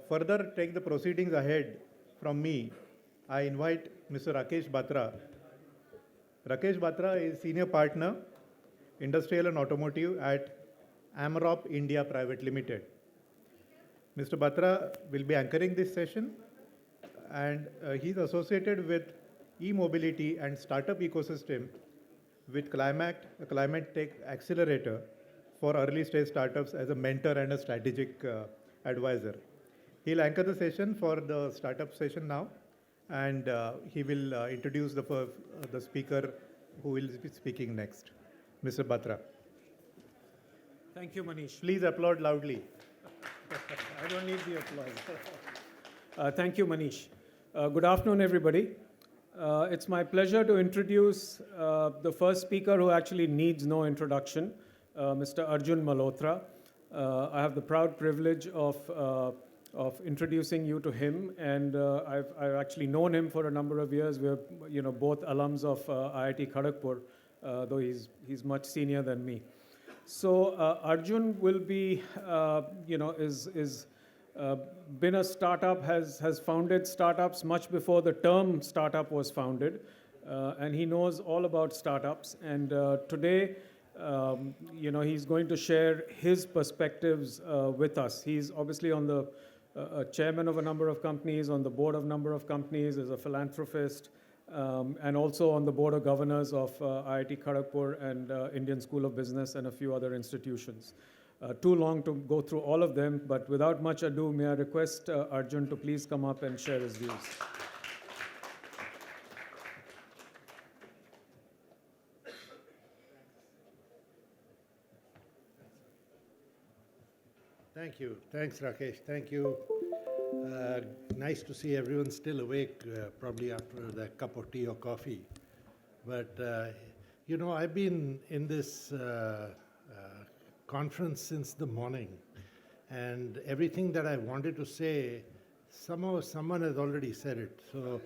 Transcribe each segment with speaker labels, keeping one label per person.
Speaker 1: further take the proceedings ahead from me, I invite Mr. Rakesh Batra. Rakesh Batra is Senior Partner, Industrial and Automotive at Amrop India Private Limited. Mr. Batra will be anchoring this session, and he's associated with e-mobility and startup ecosystem with Climate, a climate tech accelerator for early stage startups as a mentor and a strategic advisor. He'll anchor the session for the startup session now, and he will introduce the speaker who will be speaking next, Mr. Batra.
Speaker 2: Thank you, Manish.
Speaker 1: Please applaud loudly.
Speaker 2: I don't need the applause. Thank you, Manish. Good afternoon, everybody. It's my pleasure to introduce the first speaker who actually needs no introduction, Mr. Arjun Malhotra. I have the proud privilege of introducing you to him, and I've actually known him for a number of years. We're both alums of IIT Kharagpur, though he's much senior than me. So Arjun will be, is been a startup, has founded startups much before the term startup was founded, and he knows all about startups. And today, he's going to share his perspectives with us. He's obviously on the chairman of a number of companies, on the board of a number of companies, is a philanthropist, and also on the board of governors of IIT Kharagpur and Indian School of Business and a few other institutions. Too long to go through all of them, but without much ado, may I request Arjun to please come up and share his views.
Speaker 3: Thank you. Thanks, Rakesh. Thank you. Nice to see everyone still awake, probably after that cup of tea or coffee. But, I've been in this conference since the morning, and everything that I wanted to say, somehow someone has already said it. So,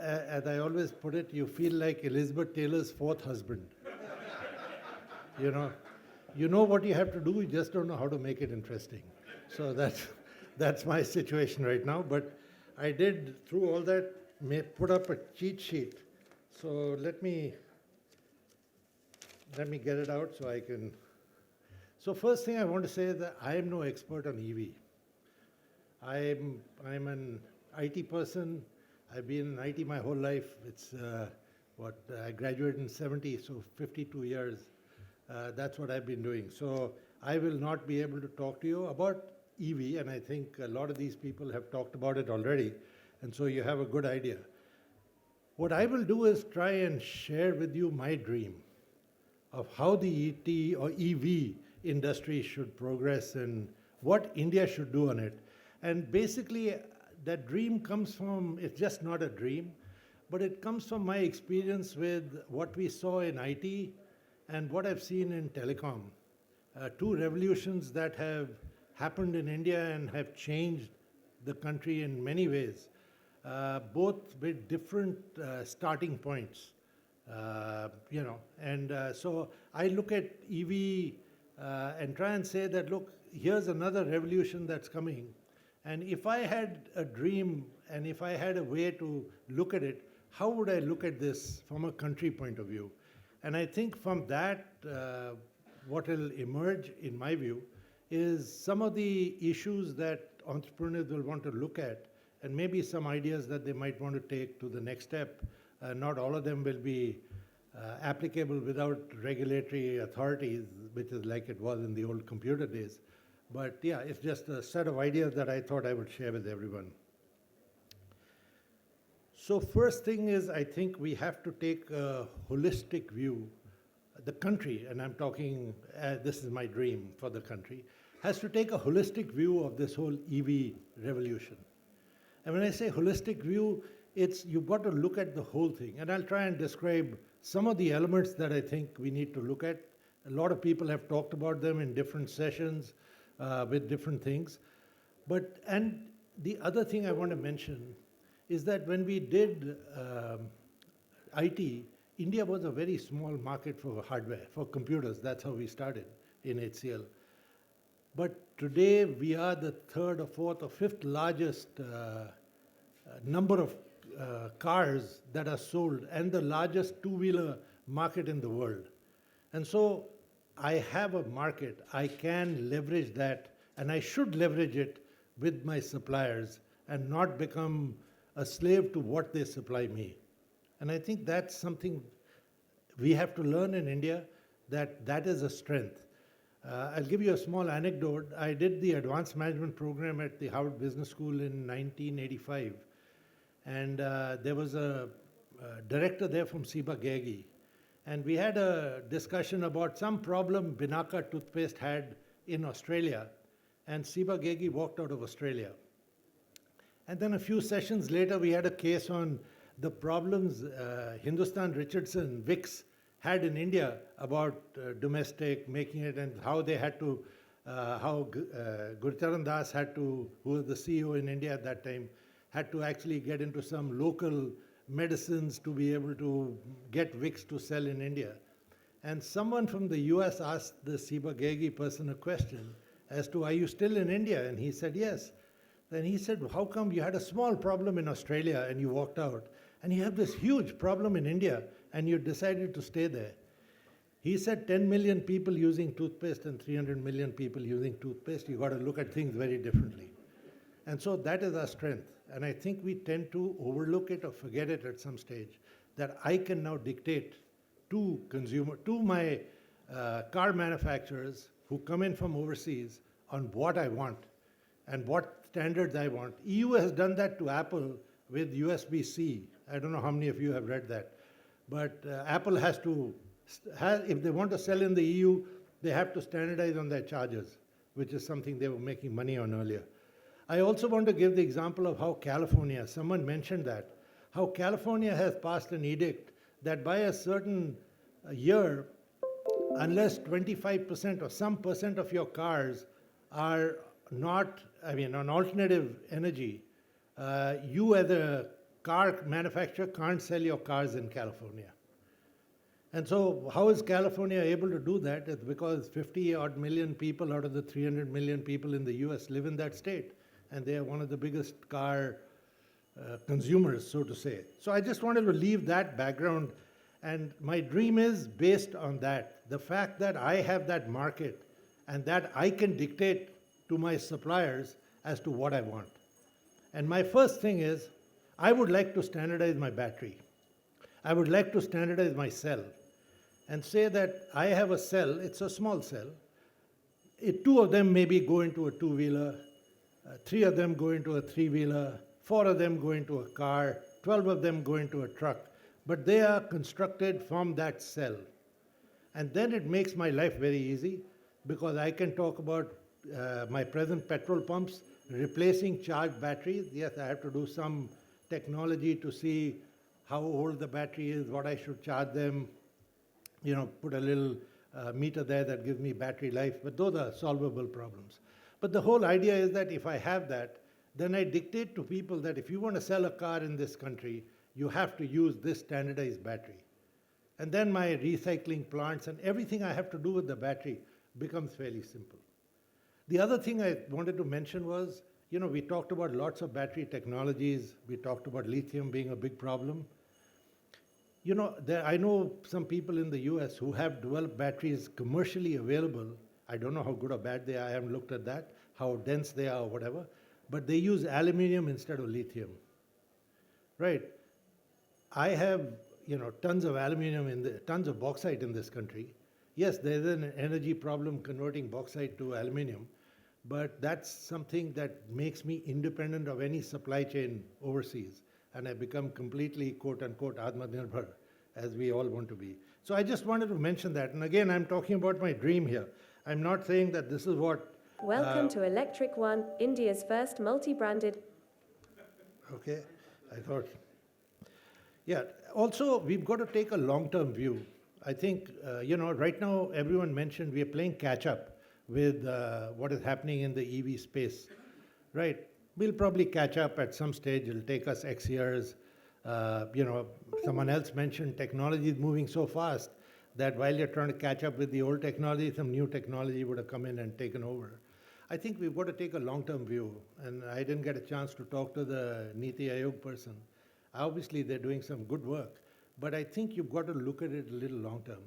Speaker 3: as I always put it, you feel like Elizabeth Taylor's fourth husband. You know what you have to do, you just don't know how to make it interesting. So that's my situation right now. But I did, through all that, put up a cheat sheet. So let me get it out so I can. So first thing I want to say is that I am no expert on EV. I'm an IT person. I've been in IT my whole life. It's I graduated in 70, so 52 years. That's what I've been doing. So I will not be able to talk to you about EV, and I think a lot of these people have talked about it already, and so you have a good idea. What I will do is try and share with you my dream of how the ET or EV industry should progress and what India should do on it. And basically, that dream comes from, it's just not a dream, but it comes from my experience with what we saw in IT and what I've seen in telecom. Two revolutions that have happened in India and have changed the country in many ways, both with different starting points. So I look at EV and try and say that, look, here's another revolution that's coming. And if I had a dream and if I had a way to look at it, how would I look at this from a country point of view? And I think from that, what will emerge, in my view, is some of the issues that entrepreneurs will want to look at, and maybe some ideas that they might want to take to the next step. Not all of them will be applicable without regulatory authorities, which is like it was in the old computer days. But yeah, it's just a set of ideas that I thought I would share with everyone. So first thing is, I think we have to take a holistic view. The country, and I'm talking, this is my dream for the country, has to take a holistic view of this whole EV revolution. And when I say holistic view, it's you've got to look at the whole thing. And I'll try and describe some of the elements that I think we need to look at. A lot of people have talked about them in different sessions with different things. And the other thing I want to mention is that when we did IT, India was a very small market for hardware, for computers. That's how we started in HCL. But today we are the third or fourth or fifth largest number of cars that are sold and the largest two-wheeler market in the world. And so I have a market. I can leverage that, and I should leverage it with my suppliers and not become a slave to what they supply me. And I think that's something we have to learn in India, that is a strength. I'll give you a small anecdote. I did the advanced management program at the Harvard Business School in 1985. And there was a director there from Ciba Geigy. And we had a discussion about some problem Binaka toothpaste had in Australia. And Ciba Geigy walked out of Australia. And then a few sessions later, we had a case on the problems Hindustan Richardson, Vicks, had in India about domestic, making it, and how they had to, how Gurcharan Das had to, who was the CEO in India at that time, had to actually get into some local medicines to be able to get Vicks to sell in India. And someone from the US asked the Ciba Geigy person a question as to, are you still in India? And he said, yes. Then he said, how come you had a small problem in Australia and you walked out? And you have this huge problem in India and you decided to stay there. He said 10 million people using toothpaste and 300 million people using toothpaste. You've got to look at things very differently. And so that is our strength. And I think we tend to overlook it or forget it at some stage, that I can now dictate to my car manufacturers who come in from overseas on what I want and what standards I want. EU has done that to Apple with USB-C. I don't know how many of you have read that. But Apple has to, if they want to sell in the EU, they have to standardize on their chargers, which is something they were making money on earlier. I also want to give the example of how California, someone mentioned that, how California has passed an edict that by a certain year, unless 25% or some percent of your cars are not, on alternative energy, you as a car manufacturer can't sell your cars in California. And so how is California able to do that? It's because 50 odd million people out of the 300 million people in the US live in that state. And they are one of the biggest car consumers, so to say. So I just wanted to leave that background. And my dream is based on that. The fact that I have that market and that I can dictate to my suppliers as to what I want. And my first thing is, I would like to standardize my battery. I would like to standardize my cell and say that I have a cell, it's a small cell. Two of them maybe go into a two-wheeler, 3 of them go into a three-wheeler, 4 of them go into a car, 12 of them go into a truck. But they are constructed from that cell. And then it makes my life very easy because I can talk about my present petrol pumps replacing charged batteries. Yes, I have to do some technology to see how old the battery is, what I should charge them, put a little meter there that gives me battery life, but those are solvable problems. But the whole idea is that if I have that, then I dictate to people that if you want to sell a car in this country, you have to use this standardized battery. And then my recycling plants and everything I have to do with the battery becomes fairly simple. The other thing I wanted to mention was, we talked about lots of battery technologies. We talked about lithium being a big problem. I know some people in the US who have developed batteries commercially available. I don't know how good or bad they are. I haven't looked at that, how dense they are or whatever. But they use aluminum instead of lithium. Right? I have, tons of aluminum, tons of bauxite in this country. Yes, there's an energy problem converting bauxite to aluminum. But that's something that makes me independent of any supply chain overseas. And I become completely, quote unquote, Atmanirbhar, as we all want to be. So I just wanted to mention that. And again, I'm talking about my dream here. I'm not saying that this is what...
Speaker 4: Welcome to Electric One, India's first multi-branded...
Speaker 3: Okay, I thought... Yeah, also, we've got to take a long-term view. I think, right now, everyone mentioned we are playing catch-up with what is happening in the EV space, right? We'll probably catch up at some stage. It'll take us X years. Someone else mentioned technology is moving so fast that while you're trying to catch up with the old technology, some new technology would have come in and taken over. I think we've got to take a long-term view, and I didn't get a chance to talk to the Niti Aayog person. Obviously, they're doing some good work, but I think you've got to look at it a little long-term.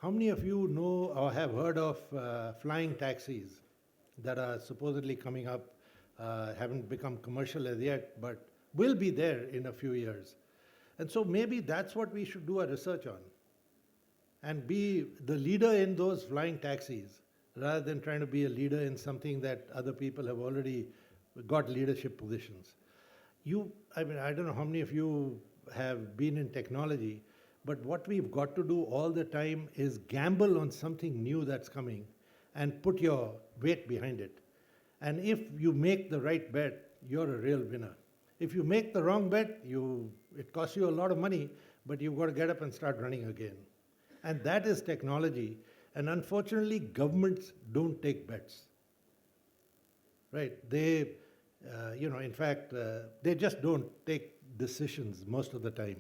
Speaker 3: How many of you know or have heard of flying taxis that are supposedly coming up, haven't become commercial as yet, but will be there in a few years? And so maybe that's what we should do our research on, and be the leader in those flying taxis, rather than trying to be a leader in something that other people have already got leadership positions. I don't know how many of you have been in technology, but what we've got to do all the time is gamble on something new that's coming and put your weight behind it. And if you make the right bet, you're a real winner. If you make the wrong bet, it costs you a lot of money, but you've got to get up and start running again. And that is technology. And unfortunately, governments don't take bets. Right? They, in fact, they just don't take decisions most of the time.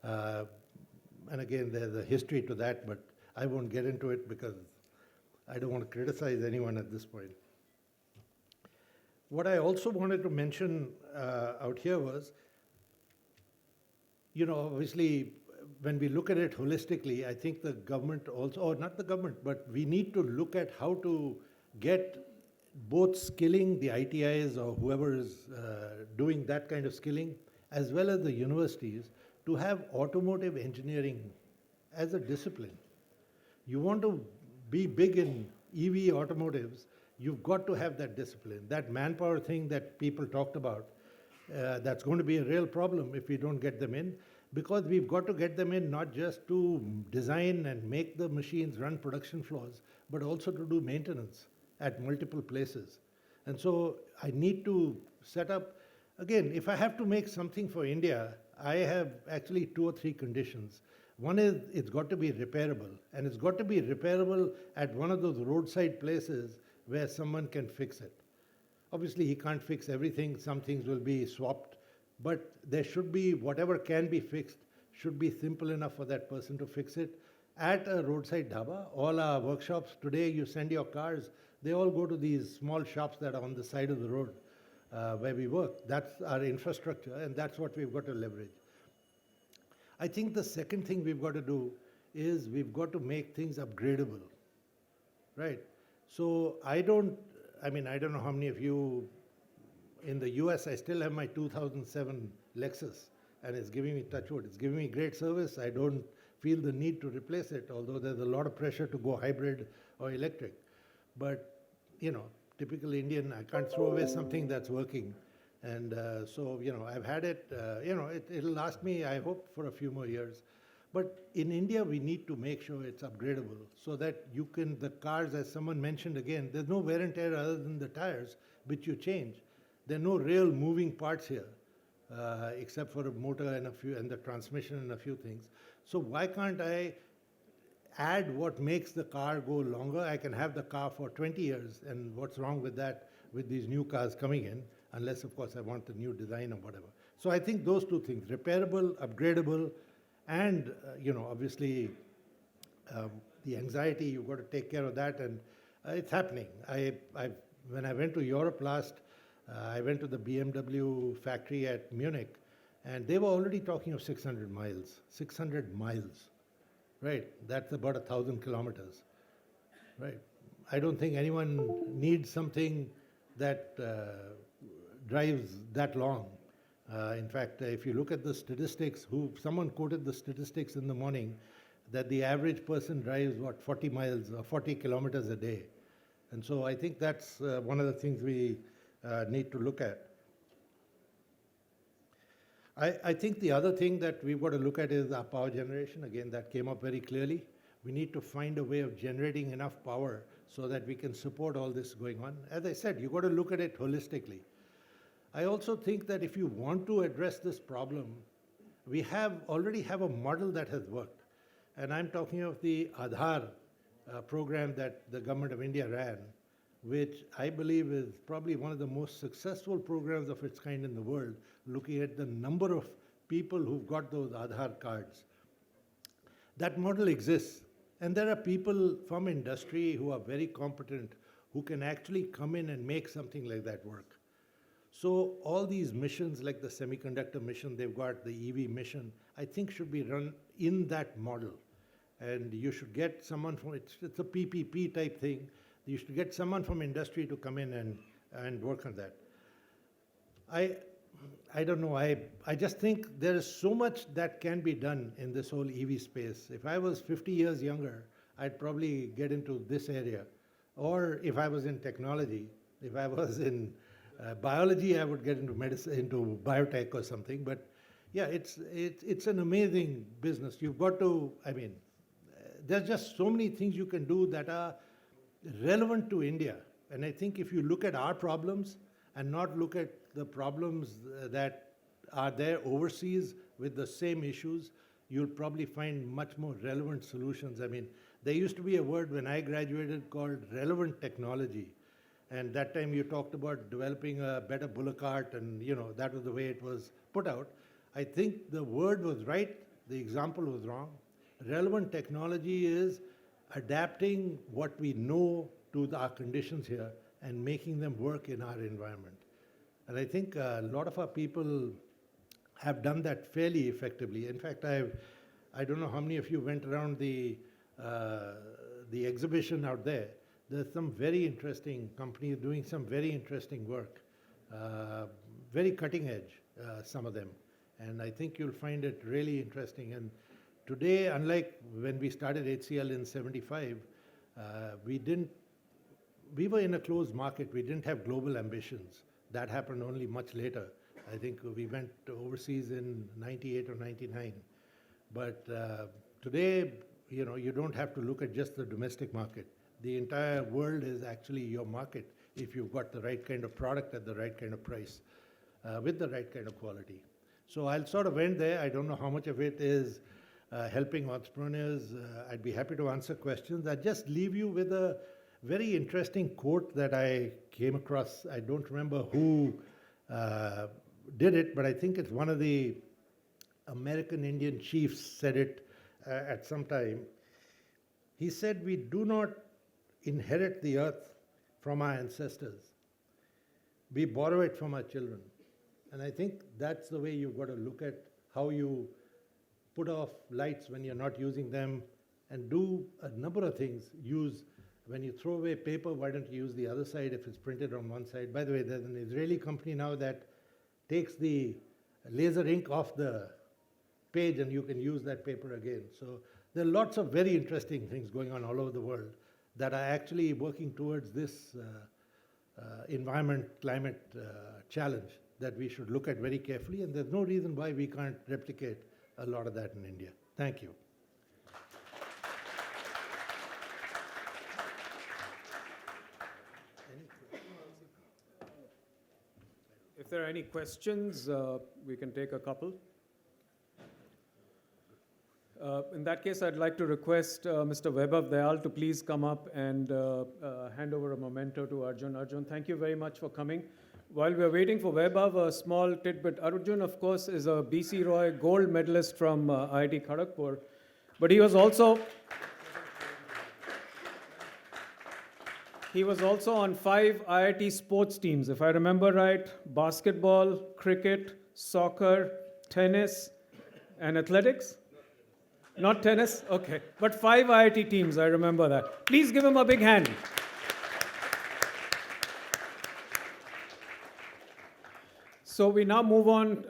Speaker 3: And again, there's a history to that, but I won't get into it because I don't want to criticize anyone at this point. What I also wanted to mention out here was, obviously, when we look at it holistically, I think the government also, or not the government, but we need to look at how to get both skilling the ITIs or whoever is doing that kind of skilling, as well as the universities, to have automotive engineering as a discipline. You want to be big in EV automotives, you've got to have that discipline. That manpower thing that people talked about, that's going to be a real problem if we don't get them in, because we've got to get them in not just to design and make the machines run production floors, but also to do maintenance at multiple places. And so I need to set up, again, if I have to make something for India, I have actually 2 or 3 conditions. One is it's got to be repairable, and it's got to be repairable at one of those roadside places where someone can fix it. Obviously, he can't fix everything. Some things will be swapped, but there should be, whatever can be fixed, should be simple enough for that person to fix it. At a roadside dhaba, all our workshops today, you send your cars, they all go to these small shops that are on the side of the road where we work. That's our infrastructure, and that's what we've got to leverage. I think the second thing we've got to do is we've got to make things upgradable, right? So I don't know how many of you, in the US, I still have my 2007 Lexus, and it's giving me, touch wood, it's giving me great service. I don't feel the need to replace it, although there's a lot of pressure to go hybrid or electric. But, typical Indian, I can't throw away something that's working. And so, I've had it, it'll last me, I hope, for a few more years. But in India, we need to make sure it's upgradable so that the cars, as someone mentioned again, there's no wear and tear other than the tires, which you change. There are no real moving parts here, except for a motor and the transmission and a few things. So why can't I add what makes the car go longer? I can have the car for 20 years, and what's wrong with that with these new cars coming in, unless, of course, I want the new design or whatever. So I think those 2 things, repairable, upgradable, and, obviously, the anxiety, you've got to take care of that, and it's happening. When I went to Europe last, I went to the BMW factory at Munich, and they were already talking of 600 miles. 600 miles, right? That's about 1,000 kilometers, right? I don't think anyone needs something that drives that long. In fact, if you look at the statistics, someone quoted the statistics in the morning that the average person drives, 40 miles or 40 kilometers a day. And so I think that's one of the things we need to look at. I think the other thing that we've got to look at is our power generation. Again, that came up very clearly. We need to find a way of generating enough power so that we can support all this going on. As I said, you've got to look at it holistically. I also think that if you want to address this problem, we already have a model that has worked. And I'm talking of the Aadhaar program that the government of India ran, which I believe is probably one of the most successful programs of its kind in the world, looking at the number of people who've got those Aadhaar cards. That model exists. And there are people from industry who are very competent who can actually come in and make something like that work. So all these missions, like the semiconductor mission they've got, the EV mission, I think should be run in that model. And you should get someone from, it's a PPP type thing. You should get someone from industry to come in and work on that. I don't know, I just think there is so much that can be done in this whole EV space. If I was 50 years younger, I'd probably get into this area. Or if I was in technology, if I was in biology, I would get into medicine, into biotech or something. But yeah, it's an amazing business. You've got to, there's just so many things you can do that are relevant to India. And I think if you look at our problems and not look at the problems that are there overseas with the same issues, you'll probably find much more relevant solutions. There used to be a word when I graduated called relevant technology. And that time you talked about developing a better bullock cart, and that was the way it was put out. I think the word was right, the example was wrong. Relevant technology is adapting what we know to our conditions here and making them work in our environment. And I think a lot of our people have done that fairly effectively. In fact, I don't know how many of you went around the exhibition out there. There's some very interesting companies doing some very interesting work, very cutting edge, some of them. And I think you'll find it really interesting. And today, unlike when we started HCL in '75, we were in a closed market. We didn't have global ambitions. That happened only much later. I think we went overseas in '98 or '99. But today, you don't have to look at just the domestic market. The entire world is actually your market if you've got the right kind of product at the right kind of price, with the right kind of quality. So I'll sort of end there. I don't know how much of it is helping entrepreneurs. I'd be happy to answer questions. I'd just leave you with a very interesting quote that I came across. I don't remember who did it, but I think it's one of the American Indian chiefs said it at some time. He said, "We do not inherit the earth from our ancestors. We borrow it from our children." And I think that's the way you've got to look at how you put off lights when you're not using them, and do a number of things. When you throw away paper, why don't you use the other side if it's printed on one side? By the way, there's an Israeli company now that takes the laser ink off the page and you can use that paper again. So there are lots of very interesting things going on all over the world that are actually working towards this climate challenge that we should look at very carefully, and there's no reason why we can't replicate a lot of that in India. Thank you.
Speaker 2: If there are any questions, we can take a couple. In that case, I'd like to request Mr. Vaibhav Dayal to please come up and hand over a memento to Arjun. Arjun, thank you very much for coming. While we're waiting for Vaibhav, a small tidbit. Arjun, of course, is a BC Roy gold medalist from IIT Kharagpur, but he was also on 5 IIT sports teams, if I remember right: basketball, cricket, soccer, tennis, and athletics. Not tennis? Okay. But 5 IIT teams, I remember that. Please give him a big hand. So we now move on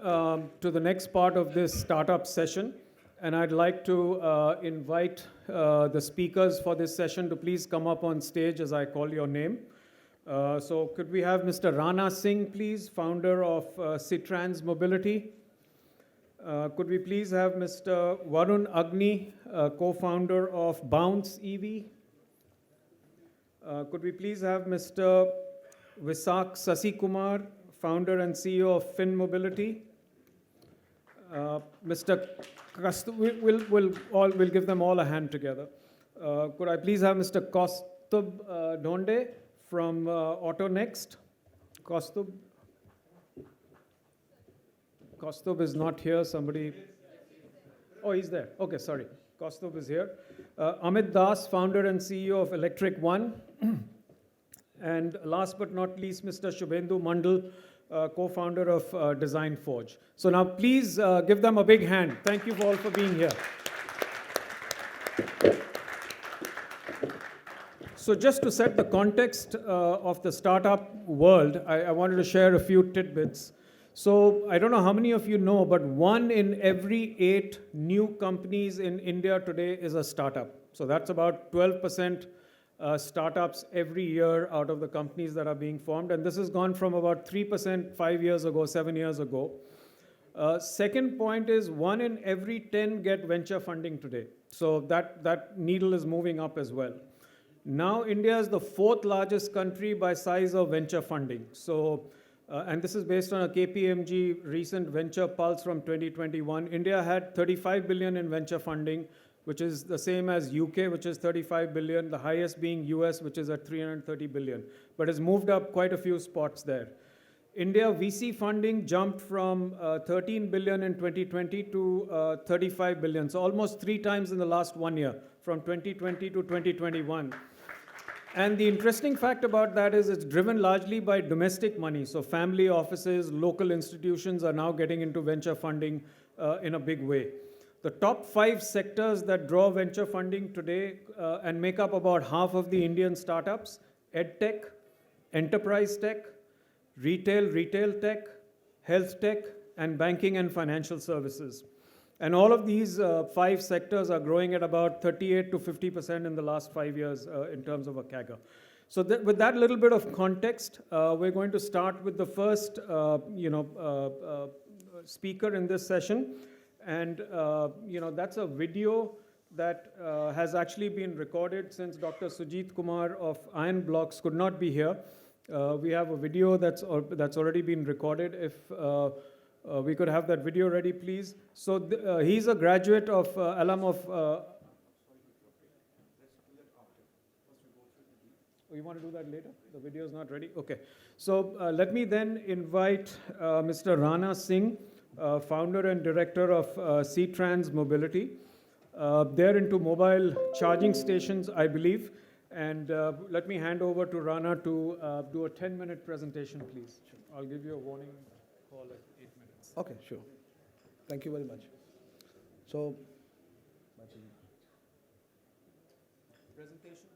Speaker 2: to the next part of this startup session. And I'd like to invite the speakers for this session to please come up on stage as I call your name. So could we have Mr. Rana Singh, please, founder of Citrans Mobility? Could we please have Mr. Varun Agni, co-founder of Bounce EV? Could we please have Mr. Visak Sasikumar, founder and CEO of Fin Mobility? Mr. We'll give them all a hand together. Could I please have Mr. Kaustubh Dhonde from AutoNext? Kaustubh is not here. Somebody. Oh, he's there. Okay, sorry. Kaustubh is here. Amit Das, founder and CEO of Electric One. And last but not least, Mr. Shubhendu Mandal, co-founder of Design Forge. So now please give them a big hand. Thank you all for being here. So just to set the context of the startup world, I wanted to share a few tidbits. So I don't know how many of you know, but 1 in every 8 new companies in India today is a startup. So that's about 12% startups every year out of the companies that are being formed. And this has gone from about 3% 5 years ago, 7 years ago. Second point is 1 in every 10 get venture funding today. So that needle is moving up as well. Now India is the 4th largest country by size of venture funding. So, and this is based on a KPMG recent venture pulse from 2021. India had 35 billion in venture funding, which is the same as UK, which is 35 billion, the highest being US, which is at 330 billion. But it's moved up quite a few spots there. India VC funding jumped from 13 billion in 2020 to 35 billion. So almost 3 times in the last 1 year, from 2020 to 2021. And the interesting fact about that is it's driven largely by domestic money. So family offices, local institutions are now getting into venture funding in a big way. The top 5 sectors that draw venture funding today and make up about half of the Indian startups: EdTech, enterprise tech, retail tech, health tech, and banking and financial services. And all of these 5 sectors are growing at about 38 to 50% in the last 5 years in terms of a CAGR. So with that little bit of context, we're going to start with the first speaker in this session. And that's a video that has actually been recorded since Dr. Sujit Kumar of Iron Blocks could not be here. We have a video that's already been recorded. If we could have that video ready, please. So he's a graduate of alum of... you want to do that later? The video is not ready? Okay. So let me then invite Mr. Rana Singh, founder and director of C-Trans Mobility. They're into mobile charging stations, I believe. And let me hand over to Rana to do a 10-minute presentation, please. I'll give you a warning call at 8 minutes.
Speaker 5: Okay, sure. Thank you very much. So,
Speaker 2: Presentation.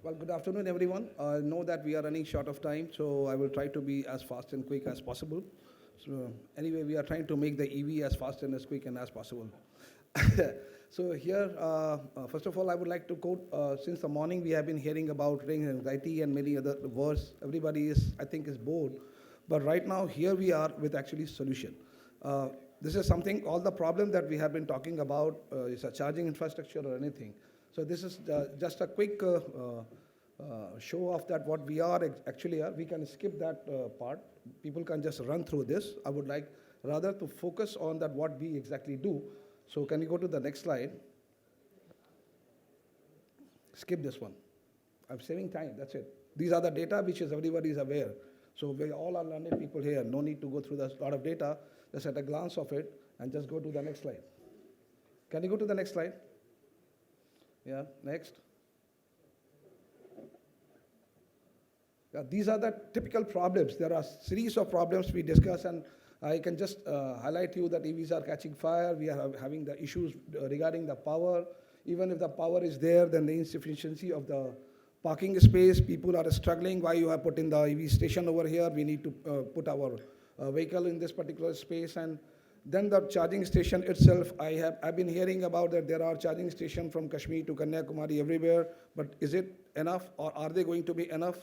Speaker 5: well, good afternoon, everyone. I know that we are running short of time, so I will try to be as fast and quick as possible. So anyway, we are trying to make the EV as fast and as quick and as possible. So here, first of all, I would like to quote, since the morning we have been hearing about ring anxiety and many other words. Everybody is, I think, is bored. But right now, here we are with actually solution. This is something, all the problem that we have been talking about is a charging infrastructure or anything. So this is just a quick show of that what we are actually are. We can skip that part. People can just run through this. I would like rather to focus on that what we exactly do. So can you go to the next slide? Skip this one. I'm saving time, that's it. These are the data which is everybody is aware. So we all are learning people here. No need to go through a lot of data. Just at a glance of it and just go to the next slide. Can you go to the next slide? Yeah, next. Yeah, these are the typical problems. There are a series of problems we discuss, and I can just highlight you that EVs are catching fire. We are having the issues regarding the power. Even if the power is there, then the insufficiency of the parking space. People are struggling. Why you have put in the EV station over here? We need to put our vehicle in this particular space. And then the charging station itself, I've been hearing about that there are charging stations from Kashmir to Kanyakumari everywhere, but is it enough, or are they going to be enough?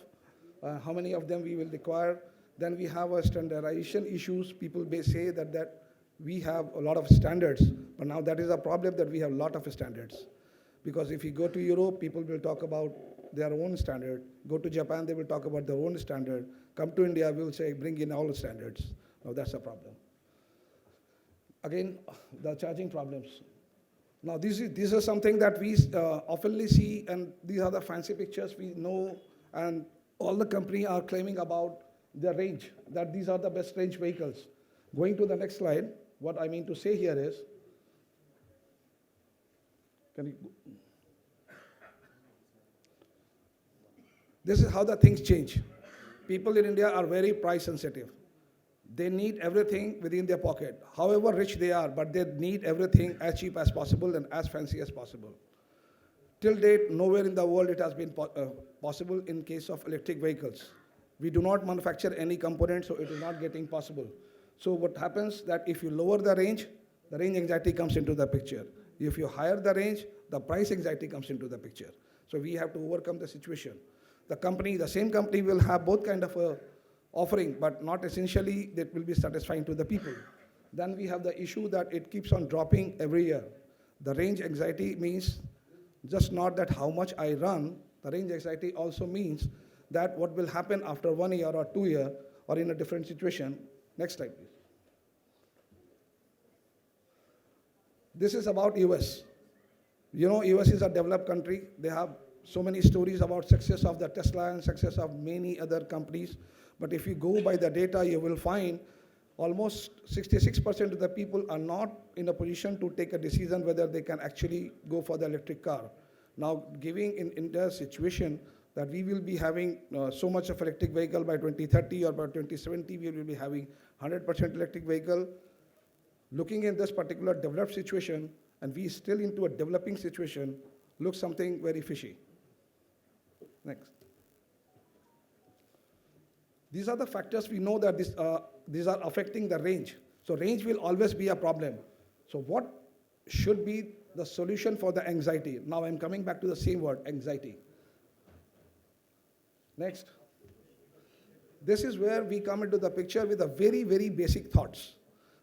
Speaker 5: How many of them we will require? Then we have a standardization issues. People may say that we have a lot of standards, but now that is a problem that we have a lot of standards. Because if you go to Europe, people will talk about their own standard. Go to Japan, they will talk about their own standard. Come to India, we'll say bring in all the standards. Now that's a problem. Again, the charging problems. Now this is something that we oftenly see, and these are the fancy pictures we know, and all the company are claiming about their range, that these are the best range vehicles. Going to the next slide, what I mean to say here is, can you, this is how the things change. People in India are very price sensitive. They need everything within their pocket, however rich they are, but they need everything as cheap as possible and as fancy as possible. Till date, nowhere in the world it has been possible in case of electric vehicles. We do not manufacture any components, so it is not getting possible. So what happens that if you lower the range anxiety comes into the picture. If you higher the range, the price anxiety comes into the picture. So we have to overcome the situation. The same company will have both kind of a offering, but not essentially that will be satisfying to the people. Then we have the issue that it keeps on dropping every year. The range anxiety means just not that how much I run, the range anxiety also means that what will happen after 1 year or 2 years or in a different situation. Next slide, please. This is about US. You know, US is a developed country. They have so many stories about success of the Tesla and success of many other companies. But if you go by the data, you will find almost 66% of the people are not in a position to take a decision whether they can actually go for the electric car. Now, giving in the situation that we will be having so much of electric vehicle by 2030 or by 2070, we will be having 100% electric vehicle. Looking in this particular developed situation, and we still into a developing situation, looks something very fishy. Next. These are the factors we know that these are affecting the range. So range will always be a problem. So what should be the solution for the anxiety? Now I'm coming back to the same word, anxiety. Next. This is where we come into the picture with a very, very basic thoughts.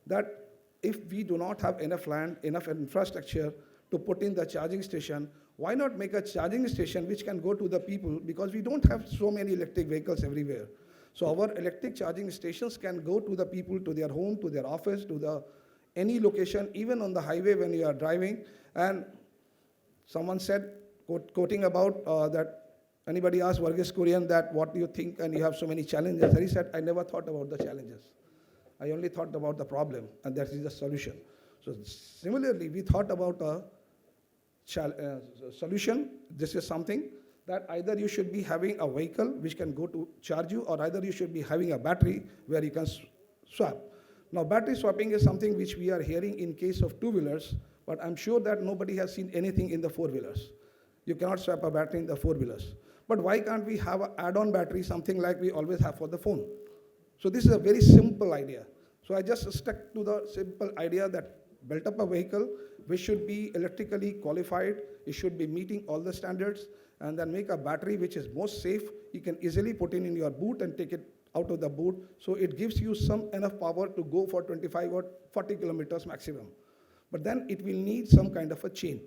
Speaker 5: That if we do not have enough land, enough infrastructure to put in the charging station, why not make a charging station which can go to the people, because we don't have so many electric vehicles everywhere. So our electric charging stations can go to the people, to their home, to their office, to any location, even on the highway when you are driving. And someone said, quoting about that, anybody asked Varghese Kurian that what do you think, and you have so many challenges. And he said, I never thought about the challenges. I only thought about the problem, and that is the solution. So similarly, we thought about a solution. This is something that either you should be having a vehicle which can go to charge you, or either you should be having a battery where you can swap. Now, battery swapping is something which we are hearing in case of two-wheelers, but I'm sure that nobody has seen anything in the four-wheelers. You cannot swap a battery in the four-wheelers. But why can't we have an add-on battery, something like we always have for the phone? So this is a very simple idea. So I just stuck to the simple idea that built up a vehicle which should be electrically qualified, it should be meeting all the standards, and then make a battery which is most safe. You can easily put in your boot and take it out of the boot. So it gives you some enough power to go for 25 or 40 kilometers maximum. But then it will need some kind of a chain.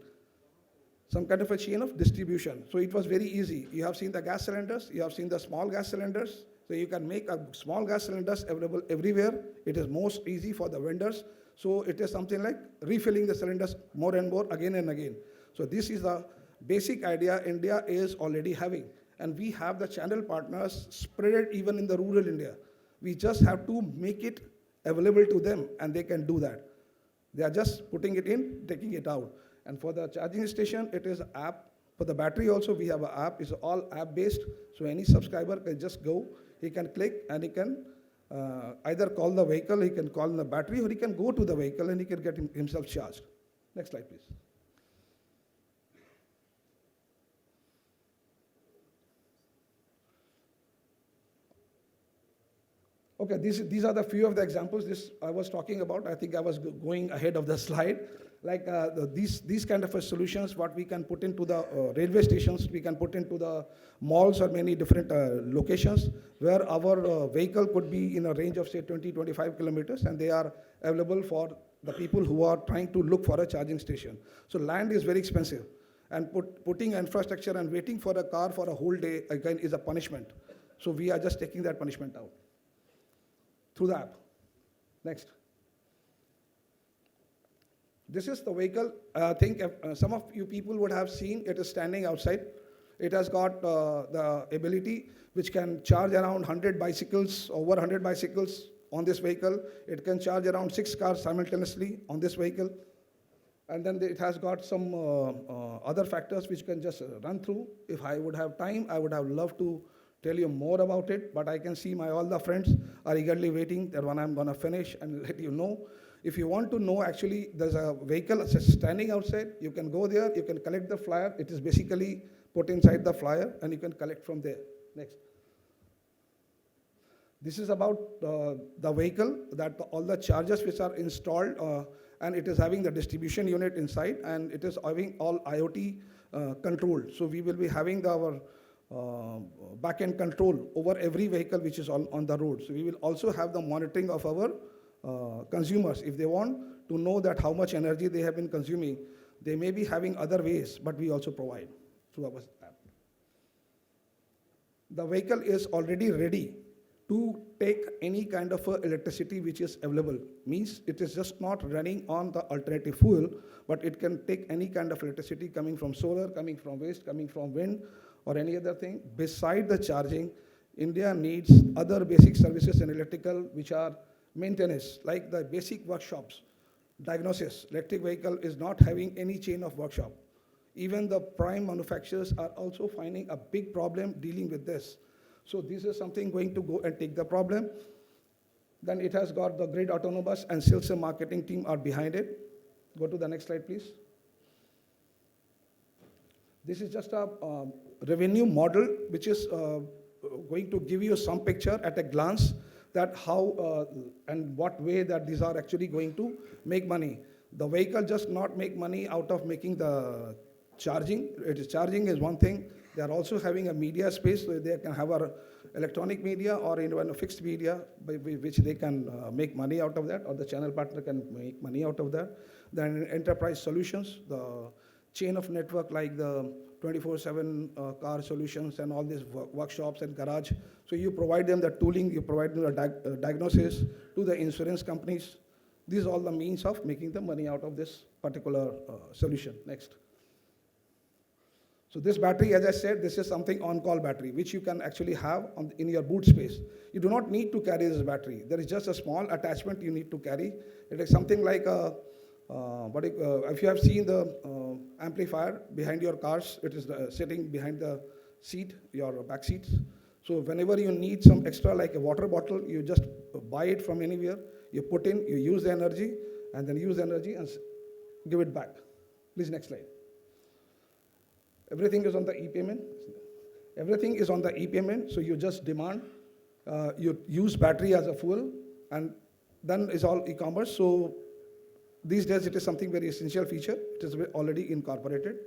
Speaker 5: Some kind of a chain of distribution. So it was very easy. You have seen the gas cylinders, you have seen the small gas cylinders. So you can make a small gas cylinders available everywhere. It is most easy for the vendors. So it is something like refilling the cylinders more and more again and again. So this is the basic idea India is already having. And we have the channel partners spread it even in the rural India. We just have to make it available to them, and they can do that. They are just putting it in, taking it out. And for the charging station, it is an app. For the battery also, we have an app. It's all app-based. So any subscriber can just go, he can click, and he can either call the vehicle, he can call the battery, or he can go to the vehicle and he can get himself charged. Next slide, please. Okay, these are the few of the examples this I was talking about. I think I was going ahead of the slide. Like these kind of solutions, what we can put into the railway stations, we can put into the malls or many different locations where our vehicle could be in a range of say 20-25 kilometers, and they are available for the people who are trying to look for a charging station. So land is very expensive, and putting infrastructure and waiting for a car for a whole day again is a punishment. So we are just taking that punishment out through the app. Next. This is the vehicle. I think some of you people would have seen it is standing outside. It has got the ability which can charge around 100 bicycles, over 100 bicycles on this vehicle. It can charge around 6 cars simultaneously on this vehicle. And then it has got some other factors which can just run through. If I would have time, I would have loved to tell you more about it, but I can see all the friends are eagerly waiting that when I'm going to finish and let you know. If you want to know, actually, there's a vehicle standing outside. You can go there, you can collect the flyer. It is basically put inside the flyer, and you can collect from there. Next. This is about the vehicle, that all the chargers which are installed, and it is having the distribution unit inside, and it is having all IoT controlled. So we will be having our back-end control over every vehicle which is on the road. So we will also have the monitoring of our consumers. If they want to know that how much energy they have been consuming, they may be having other ways, but we also provide through our app. The vehicle is already ready to take any kind of electricity which is available. Means it is just not running on the alternative fuel, but it can take any kind of electricity coming from solar, coming from waste, coming from wind, or any other thing. Beside the charging, India needs other basic services in electrical, which are maintenance, like the basic workshops, diagnosis. Electric vehicle is not having any chain of workshop. Even the prime manufacturers are also finding a big problem dealing with this. So this is something going to go and take the problem. Then it has got the grid autonomous, and sales and marketing team are behind it. Go to the next slide, please. This is just a revenue model, which is going to give you some picture at a glance that how and what way that these are actually going to make money. The vehicle just not make money out of making the charging. Charging is one thing. They are also having a media space where they can have our electronic media or even a fixed media by which they can make money out of that, or the channel partner can make money out of that. Then enterprise solutions, the chain of network like the 24/7 car solutions and all these workshops and garage. So you provide them the tooling, you provide them the diagnosis to the insurance companies. These are all the means of making the money out of this particular solution. Next. So this battery, as I said, this is something on-call battery, which you can actually have in your boot space. You do not need to carry this battery. There is just a small attachment you need to carry. It is something like if you have seen the amplifier behind your cars, it is sitting behind the seat, your back seats. So whenever you need some extra, like a water bottle, you just buy it from anywhere, you put in, you use the energy, and then use the energy and give it back. Please, next slide. Everything is on the e-payment. Everything is on the e-payment, so you just demand, you use battery as a fuel, and then it's all e-commerce. So these days it is something very essential feature. It is already incorporated.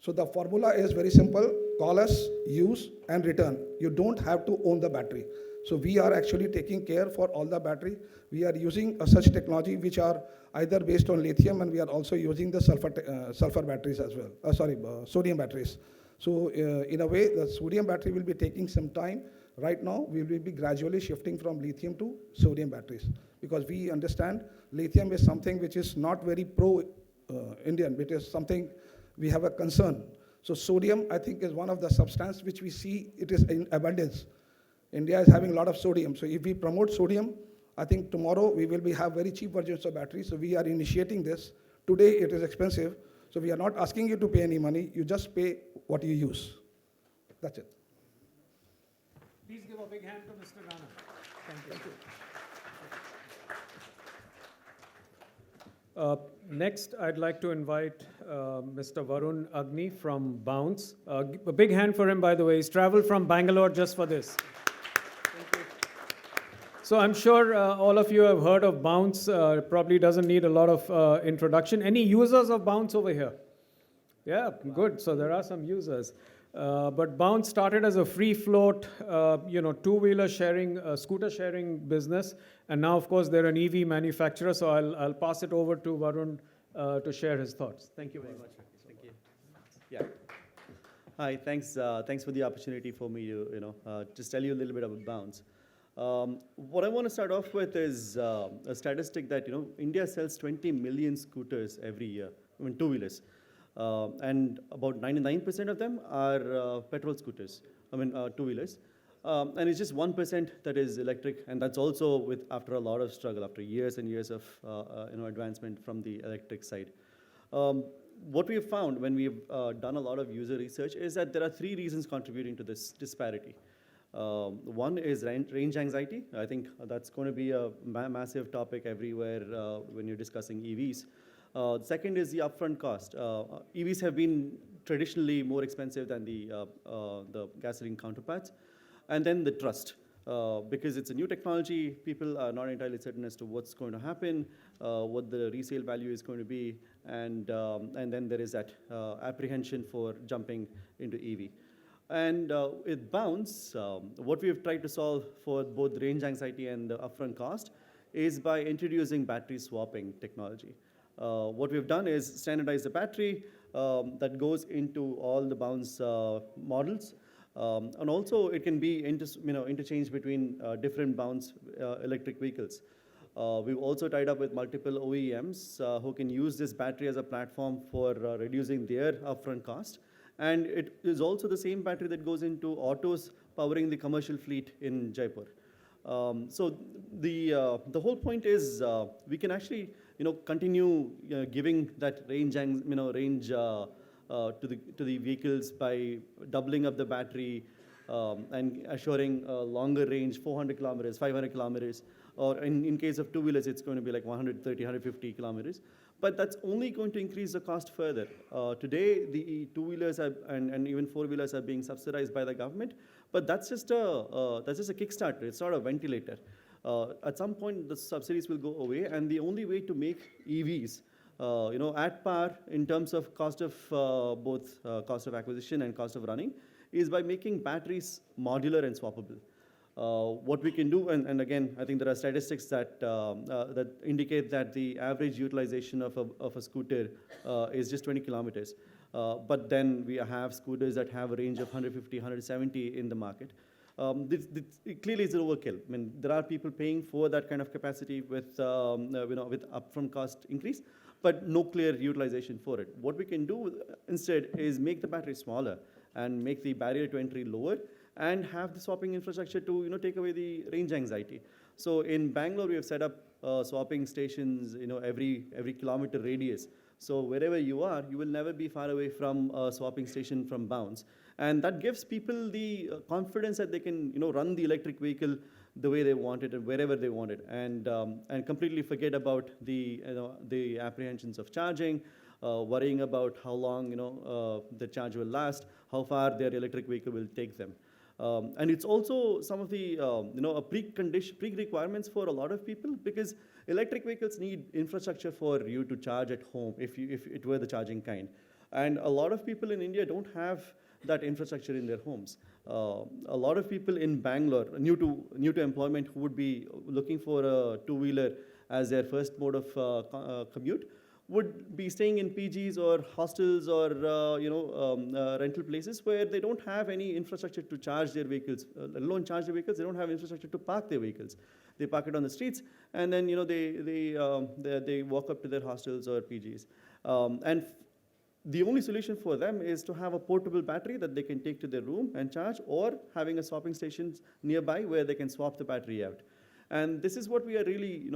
Speaker 5: So the formula is very simple. Call us, use, and return. You don't have to own the battery. So we are actually taking care for all the battery. We are using such technology which are either based on lithium, and we are also using the sulfur batteries as well. Sodium batteries. So in a way, the sodium battery will be taking some time. Right now, we will be gradually shifting from lithium to sodium batteries, because we understand lithium is something which is not very pro-Indian. It is something we have a concern. So sodium, I think, is one of the substances which we see it is in abundance. India is having a lot of sodium. So if we promote sodium, I think tomorrow we will have very cheap versions of batteries. So we are initiating this. Today it is expensive. So we are not asking you to pay any money. You just pay what you use. That's it.
Speaker 2: Please give a big hand to Mr. Rana. Thank you. Next, I'd like to invite Mr. Varun Agni from Bounce. A big hand for him, by the way. He's traveled from Bangalore just for this. So I'm sure all of you have heard of Bounce. Probably doesn't need a lot of introduction. Any users of Bounce over here? Yeah, good. So there are some users. But Bounce started as a free float, two-wheeler sharing, scooter sharing business. And now, of course, they're an EV manufacturer. So I'll pass it over to Varun to share his thoughts. Thank you very much.
Speaker 6: Thank you. Yeah. Hi, thanks for the opportunity for me to, just tell you a little bit about Bounce. What I want to start off with is a statistic that, India sells 20 million scooters every year, two-wheelers. And about 99% of them are petrol scooters, two-wheelers. And it's just 1% that is electric, and that's also after a lot of struggle, after years and years of advancement from the electric side. What we have found when we've done a lot of user research is that there are 3 reasons contributing to this disparity. One is range anxiety. I think that's going to be a massive topic everywhere when you're discussing EVs. Second is the upfront cost. EVs have been traditionally more expensive than the gasoline counterparts. And then the trust. Because it's a new technology, people are not entirely certain as to what's going to happen, what the resale value is going to be, and then there is that apprehension for jumping into EV. And with Bounce, what we have tried to solve for both range anxiety and the upfront cost is by introducing battery swapping technology. What we've done is standardize the battery that goes into all the Bounce models. And also, it can be interchanged between different Bounce electric vehicles. We've also tied up with multiple OEMs who can use this battery as a platform for reducing their upfront cost. And it is also the same battery that goes into autos powering the commercial fleet in Jaipur. So the whole point is we can actually continue giving that range to the vehicles by doubling up the battery and assuring a longer range, 400 kilometers, 500 kilometers, or in case of two-wheelers, it's going to be like 130, 150 kilometers. But that's only going to increase the cost further. Today, the two-wheelers and even four-wheelers are being subsidized by the government, but that's just a kickstarter. It's not a ventilator. At some point, the subsidies will go away, and the only way to make EVs at par in terms of cost of both cost of acquisition and cost of running is by making batteries modular and swappable. What we can do, and again, I think there are statistics that indicate that the average utilization of a scooter is just 20 kilometers. But then we have scooters that have a range of 150, 170 in the market. It clearly is an overkill. I mean, there are people paying for that kind of capacity with upfront cost increase, but no clear utilization for it. What we can do instead is make the battery smaller and make the barrier to entry lower, and have the swapping infrastructure to take away the range anxiety. So in Bangalore, we have set up swapping stations every kilometer radius. So wherever you are, you will never be far away from a swapping station from Bounce. And that gives people the confidence that they can run the electric vehicle the way they want it and wherever they want it, and completely forget about the apprehensions of charging, worrying about how long the charge will last, how far their electric vehicle will take them. And it's also some of the pre-requirements for a lot of people, because electric vehicles need infrastructure for you to charge at home if it were the charging kind. And a lot of people in India don't have that infrastructure in their homes. A lot of people in Bangalore, new to employment, who would be looking for a two-wheeler as their first mode of commute, would be staying in PGs or hostels or rental places where they don't have any infrastructure to charge their vehicles, let alone charge their vehicles. They don't have infrastructure to park their vehicles. They park it on the streets, and then they walk up to their hostels or PGs. And the only solution for them is to have a portable battery that they can take to their room and charge, or having a swapping station nearby where they can swap the battery out. And this is what we are really,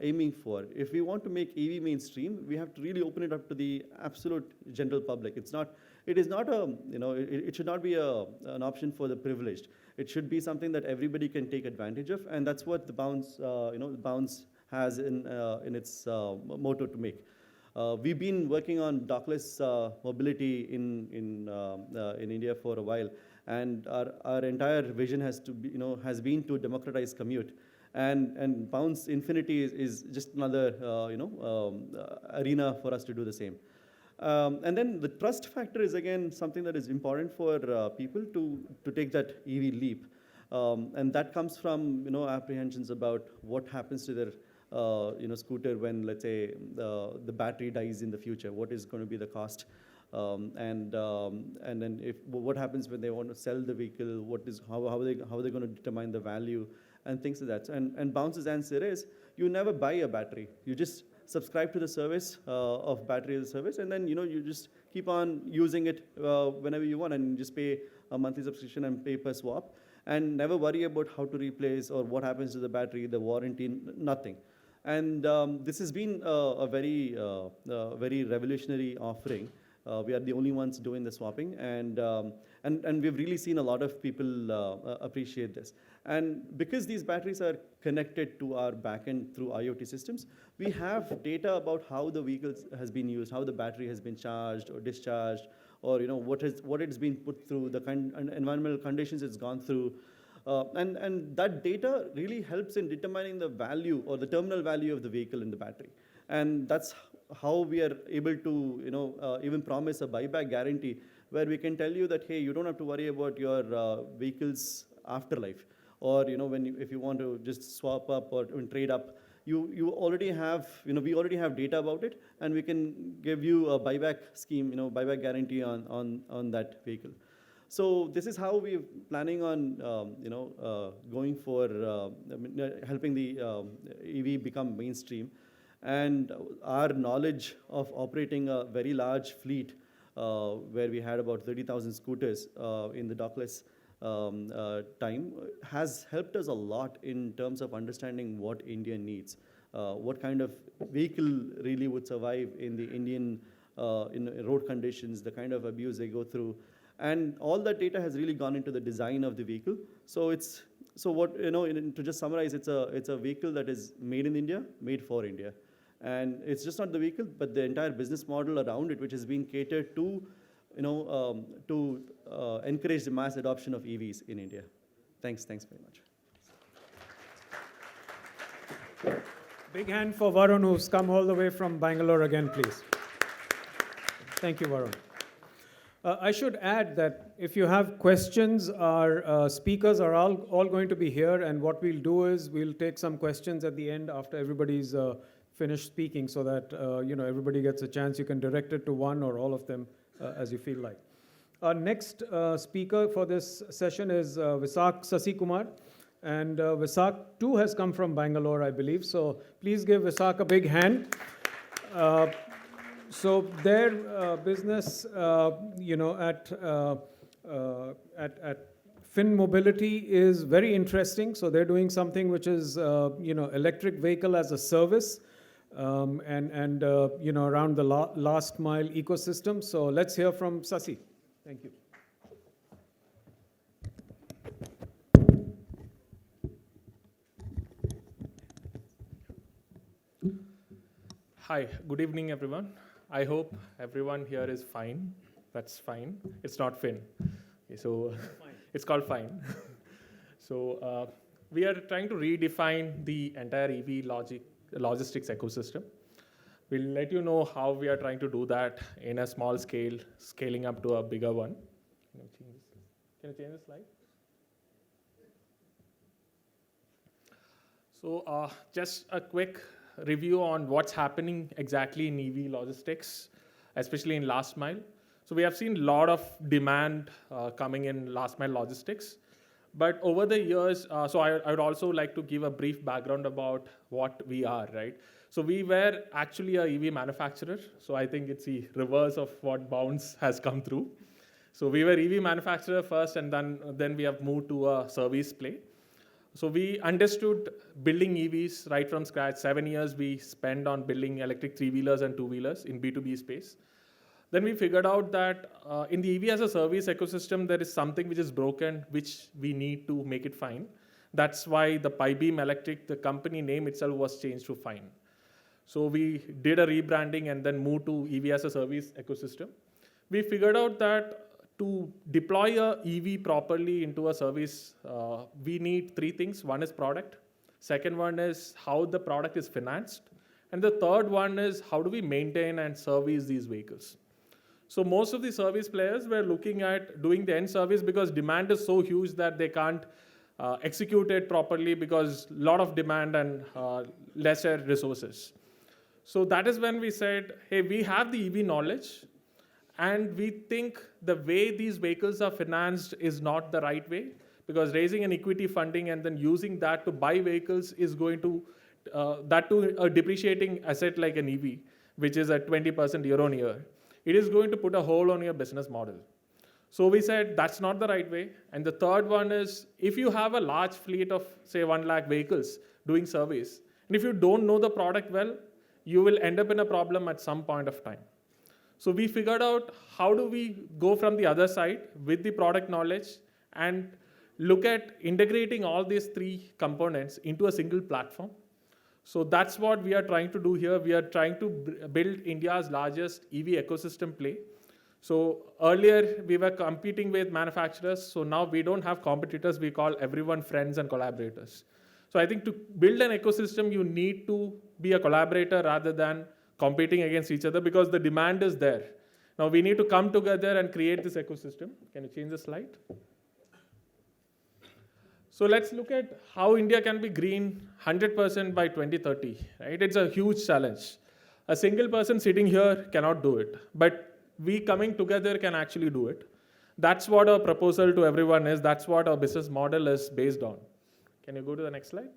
Speaker 6: aiming for. If we want to make EV mainstream, we have to really open it up to the absolute general public. It should not be an option for the privileged. It should be something that everybody can take advantage of, and that's what the Bounce, Bounce has in its motto to make. We've been working on dockless mobility in India for a while, and our entire vision has been to democratize commute. And Bounce Infinity is just another arena for us to do the same. And then the trust factor is again something that is important for people to take that EV leap, and that comes from apprehensions about what happens to their scooter when, let's say, the battery dies in the future. What is going to be the cost? And then what happens when they want to sell the vehicle? How are they going to determine the value and things like that? And Bounce's answer is, you never buy a battery. You just subscribe to the service of battery as a service, and then you just keep on using it whenever you want, and you just pay a monthly subscription and pay per swap, and never worry about how to replace or what happens to the battery, the warranty, nothing. And this has been a very revolutionary offering. We are the only ones doing the swapping, and we've really seen a lot of people appreciate this. And because these batteries are connected to our backend through IoT systems, we have data about how the vehicle has been used, how the battery has been charged or discharged, or what it's been put through, the environmental conditions it's gone through. And that data really helps in determining the value or the terminal value of the vehicle in the battery. And that's how we are able to even promise a buyback guarantee, where we can tell you that, hey, you don't have to worry about your vehicle's afterlife, or if you want to just swap up or trade up, you already have, we already have data about it, and we can give you a buyback scheme, buyback guarantee on that vehicle. So this is how we're planning on, going for helping the EV become mainstream. And our knowledge of operating a very large fleet, where we had about 30,000 scooters in the dockless time, has helped us a lot in terms of understanding what India needs, what kind of vehicle really would survive in the Indian in road conditions, the kind of abuse they go through. And all that data has really gone into the design of the vehicle. To just summarize, it's a vehicle that is made in India, made for India. And it's just not the vehicle, but the entire business model around it, which has been catered to, encourage the mass adoption of EVs in India. Thanks very much.
Speaker 2: Big hand for Varun, who's come all the way from Bangalore again, please. Thank you, Varun. I should add that if you have questions, our speakers are all going to be here, and what we'll do is we'll take some questions at the end after everybody's finished speaking, so that everybody gets a chance. You can direct it to one or all of them as you feel like. Our next speaker for this session is Visak Sasikumar, and Visak too has come from Bangalore, I believe. So please give Visak a big hand. So their business, at Fin Mobility is very interesting. So they're doing something which is, electric vehicle as a service, and around the last mile ecosystem. So let's hear from Sasi. Thank you.
Speaker 7: Hi, good evening, everyone. I hope everyone here is fine. That's fine. It's not Fin. Okay, so it's called fine. So we are trying to redefine the entire EV logistics ecosystem. We'll let you know how we are trying to do that in a small scale, scaling up to a bigger one. Can you change the slide? So just a quick review on what's happening exactly in EV logistics, especially in last mile. So we have seen a lot of demand coming in last mile logistics. But over the years, so I would also like to give a brief background about what we are, right? So we were actually a EV manufacturer. So I think it's the reverse of what Bounce has come through. So we were EV manufacturer first, and then we have moved to a service play. So we understood building EVs right from scratch. 7 years we spent on building electric three-wheelers and two-wheelers in B2B space. Then we figured out that in the EV as a service ecosystem, there is something which is broken, which we need to make it fine. That's why the Pibeam Electric, the company name itself, was changed to Fine. So we did a rebranding and then moved to EV as a service ecosystem. We figured out that to deploy a EV properly into a service, we need three things. One is product. Second one is how the product is financed. And the third one is how do we maintain and service these vehicles. So most of the service players were looking at doing the end service because demand is so huge that they can't execute it properly because a lot of demand and lesser resources. So that is when we said, hey, we have the EV knowledge, and we think the way these vehicles are financed is not the right way, because raising an equity funding and then using that to buy vehicles is going to that to a depreciating asset like an EV, which is at 20% year on year, it is going to put a hole on your business model. So we said that's not the right way. And the third one is, if you have a large fleet of, say, 1 lakh vehicles doing service, and if you don't know the product well, you will end up in a problem at some point of time. So we figured out how do we go from the other side with the product knowledge and look at integrating all these 3 components into a single platform. So that's what we are trying to do here. We are trying to build India's largest EV ecosystem play. So earlier we were competing with manufacturers. So now we don't have competitors. We call everyone friends and collaborators. So I think to build an ecosystem, you need to be a collaborator rather than competing against each other, because the demand is there. Now we need to come together and create this ecosystem. Can you change the slide? So let's look at how India can be green 100% by 2030, right? It's a huge challenge. A single person sitting here cannot do it, but we coming together can actually do it. That's what our proposal to everyone is. That's what our business model is based on. Can you go to the next slide?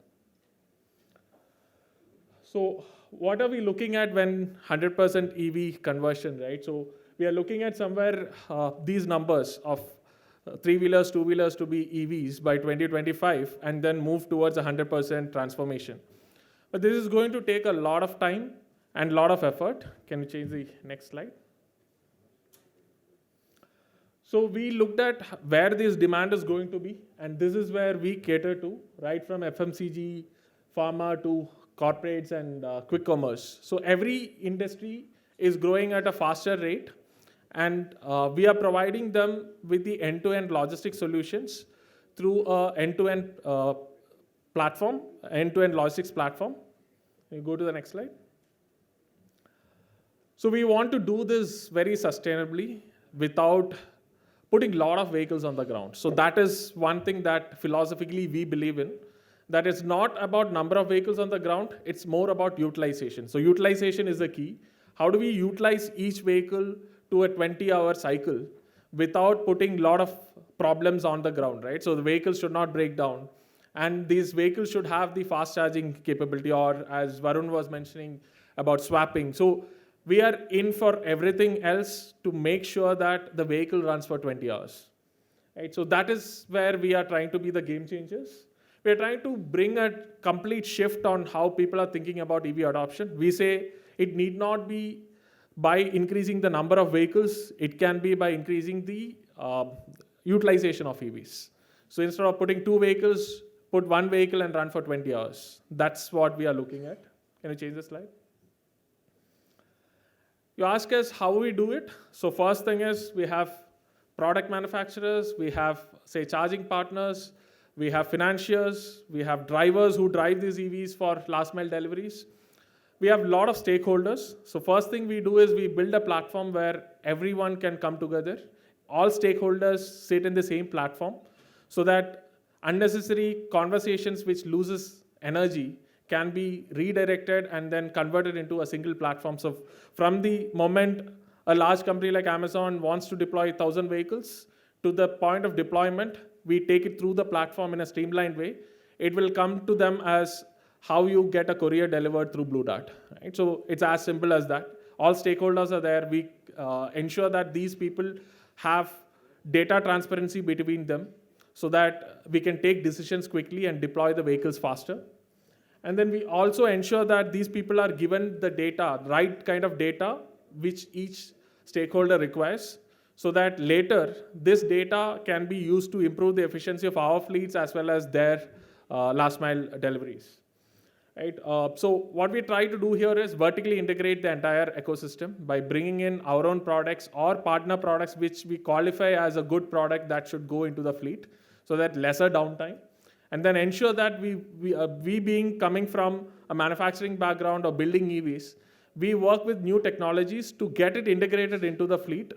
Speaker 7: So what are we looking at when 100% EV conversion, right? So we are looking at somewhere these numbers of 3-wheelers, 2-wheelers to be EVs by 2025 and then move towards 100% transformation. But this is going to take a lot of time and a lot of effort. Can you change the next slide? So we looked at where this demand is going to be, and this is where we cater to, right from FMCG, pharma to corporates and quick commerce. So every industry is growing at a faster rate, and we are providing them with the end-to-end logistics solutions through an end-to-end platform, end-to-end logistics platform. Can you go to the next slide? So we want to do this very sustainably without putting a lot of vehicles on the ground. So that is one thing that philosophically we believe in, that it's not about number of vehicles on the ground, it's more about utilization. So utilization is the key. How do we utilize each vehicle to a 20-hour cycle without putting a lot of problems on the ground, right? So the vehicles should not break down. And these vehicles should have the fast charging capability, or as Varun was mentioning about swapping. So we are in for everything else to make sure that the vehicle runs for 20 hours. Right? So that is where we are trying to be the game changers. We are trying to bring a complete shift on how people are thinking about EV adoption. We say it need not be by increasing the number of vehicles, it can be by increasing the utilization of EVs. So instead of putting 2 vehicles, put 1 vehicle and run for 20 hours. That's what we are looking at. Can you change the slide? You ask us how we do it. So first thing is we have product manufacturers, we have, say, charging partners, we have financiers, we have drivers who drive these EVs for last mile deliveries. We have a lot of stakeholders. So first thing we do is we build a platform where everyone can come together. All stakeholders sit in the same platform so that unnecessary conversations which loses energy can be redirected and then converted into a single platform. So from the moment a large company like Amazon wants to deploy 1,000 vehicles to the point of deployment, we take it through the platform in a streamlined way. It will come to them as how you get a courier delivered through Blue Dart. Right? So it's as simple as that. All stakeholders are there. We ensure that these people have data transparency between them so that we can take decisions quickly and deploy the vehicles faster. And then we also ensure that these people are given the data, right kind of data, which each stakeholder requires, so that later this data can be used to improve the efficiency of our fleets as well as their last mile deliveries. Right? So what we try to do here is vertically integrate the entire ecosystem by bringing in our own products or partner products which we qualify as a good product that should go into the fleet, so that lesser downtime. And then ensure that we being coming from a manufacturing background or building EVs, we work with new technologies to get it integrated into the fleet,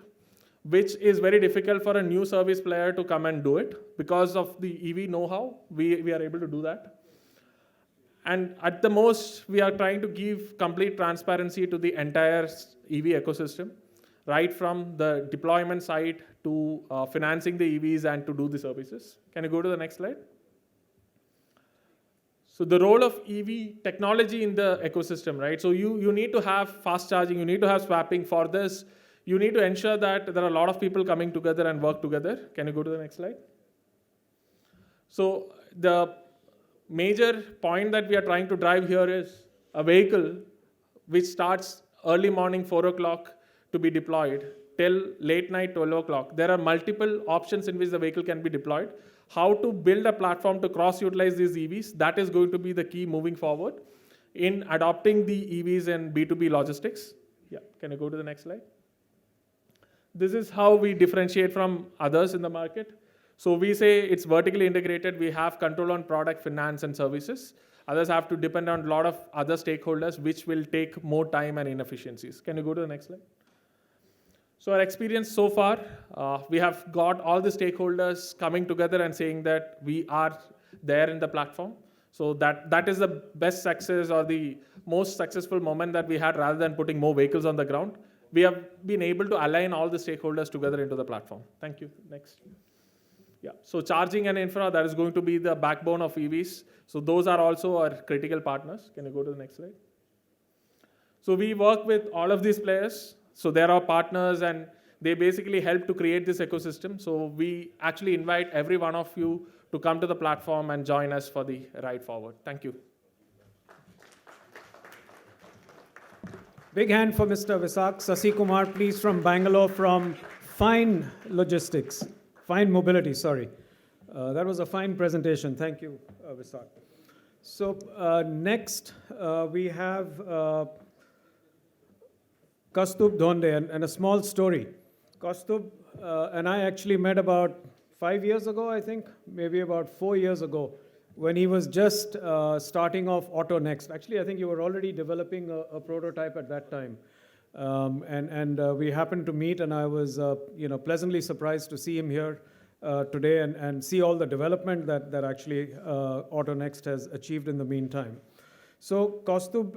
Speaker 7: which is very difficult for a new service player to come and do it. Because of the EV know-how, we are able to do that. And at the most, we are trying to give complete transparency to the entire EV ecosystem, right from the deployment side to financing the EVs and to do the services. Can you go to the next slide? So the role of EV technology in the ecosystem, right? So you need to have fast charging, you need to have swapping. For this, you need to ensure that there are a lot of people coming together and work together. Can you go to the next slide? So the major point that we are trying to drive here is a vehicle which starts early morning 4 o'clock to be deployed till late night 12 o'clock. There are multiple options in which the vehicle can be deployed. How to build a platform to cross-utilize these EVs, that is going to be the key moving forward in adopting the EVs in B2B logistics. Yeah, can you go to the next slide? This is how we differentiate from others in the market. So we say it's vertically integrated. We have control on product, finance, and services. Others have to depend on a lot of other stakeholders, which will take more time and inefficiencies. Can you go to the next slide? So our experience so far, we have got all the stakeholders coming together and saying that we are there in the platform. So that is the best success or the most successful moment that we had, rather than putting more vehicles on the ground. We have been able to align all the stakeholders together into the platform. Thank you. Next. Yeah, so charging and infra, that is going to be the backbone of EVs. So those are also our critical partners. Can you go to the next slide? So we work with all of these players. So they're our partners, and they basically help to create this ecosystem. So we actually invite every one of you to come to the platform and join us for the ride forward. Thank you.
Speaker 2: Big hand for Mr. Visak. Sasi Kumar, please, from Bangalore, from Fine Logistics. Fine Mobility, sorry. That was a fine presentation. Thank you, Visak. So next, we have Kaustubh Dhonde, and a small story. Kaustubh and I actually met about 5 years ago, I think, maybe about 4 years ago, when he was just starting off AutoNext. Actually, I think you were already developing a prototype at that time. We happened to meet, and I was pleasantly surprised to see him here today and see all the development that actually AutoNext has achieved in the meantime. So Kaustubh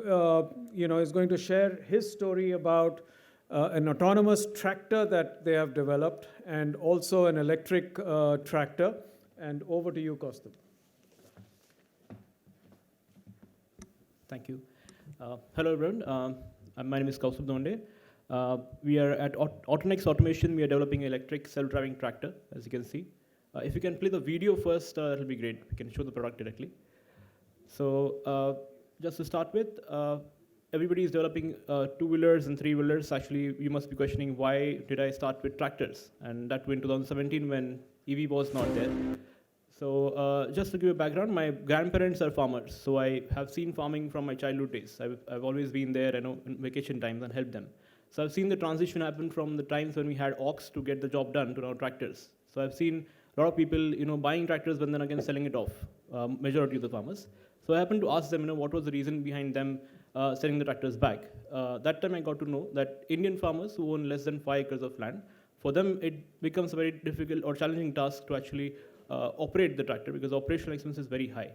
Speaker 2: is going to share his story about an autonomous tractor that they have developed, and also an electric tractor. And over to you, Kaustubh.
Speaker 8: Thank you. Hello, everyone. My name is Kaustubh Dhonde. We are at AutoNext Automation. We are developing an electric self-driving tractor, as you can see. If you can play the video first, it'll be great. We can show the product directly. So just to start with, everybody is developing two-wheelers and three-wheelers. Actually, you must be questioning, why did I start with tractors? And that was in 2017, when EV was not there. So just to give you a background, my grandparents are farmers. So I have seen farming from my childhood days. I've always been there, in vacation times, and helped them. So I've seen the transition happen from the times when we had ox to get the job done to now tractors. So I've seen a lot of people, buying tractors, but then again selling it off, majority of the farmers. So I happened to ask them, what was the reason behind them selling the tractors back. That time I got to know that Indian farmers who own less than 5 acres of land, for them it becomes a very difficult or challenging task to actually operate the tractor, because operational expense is very high.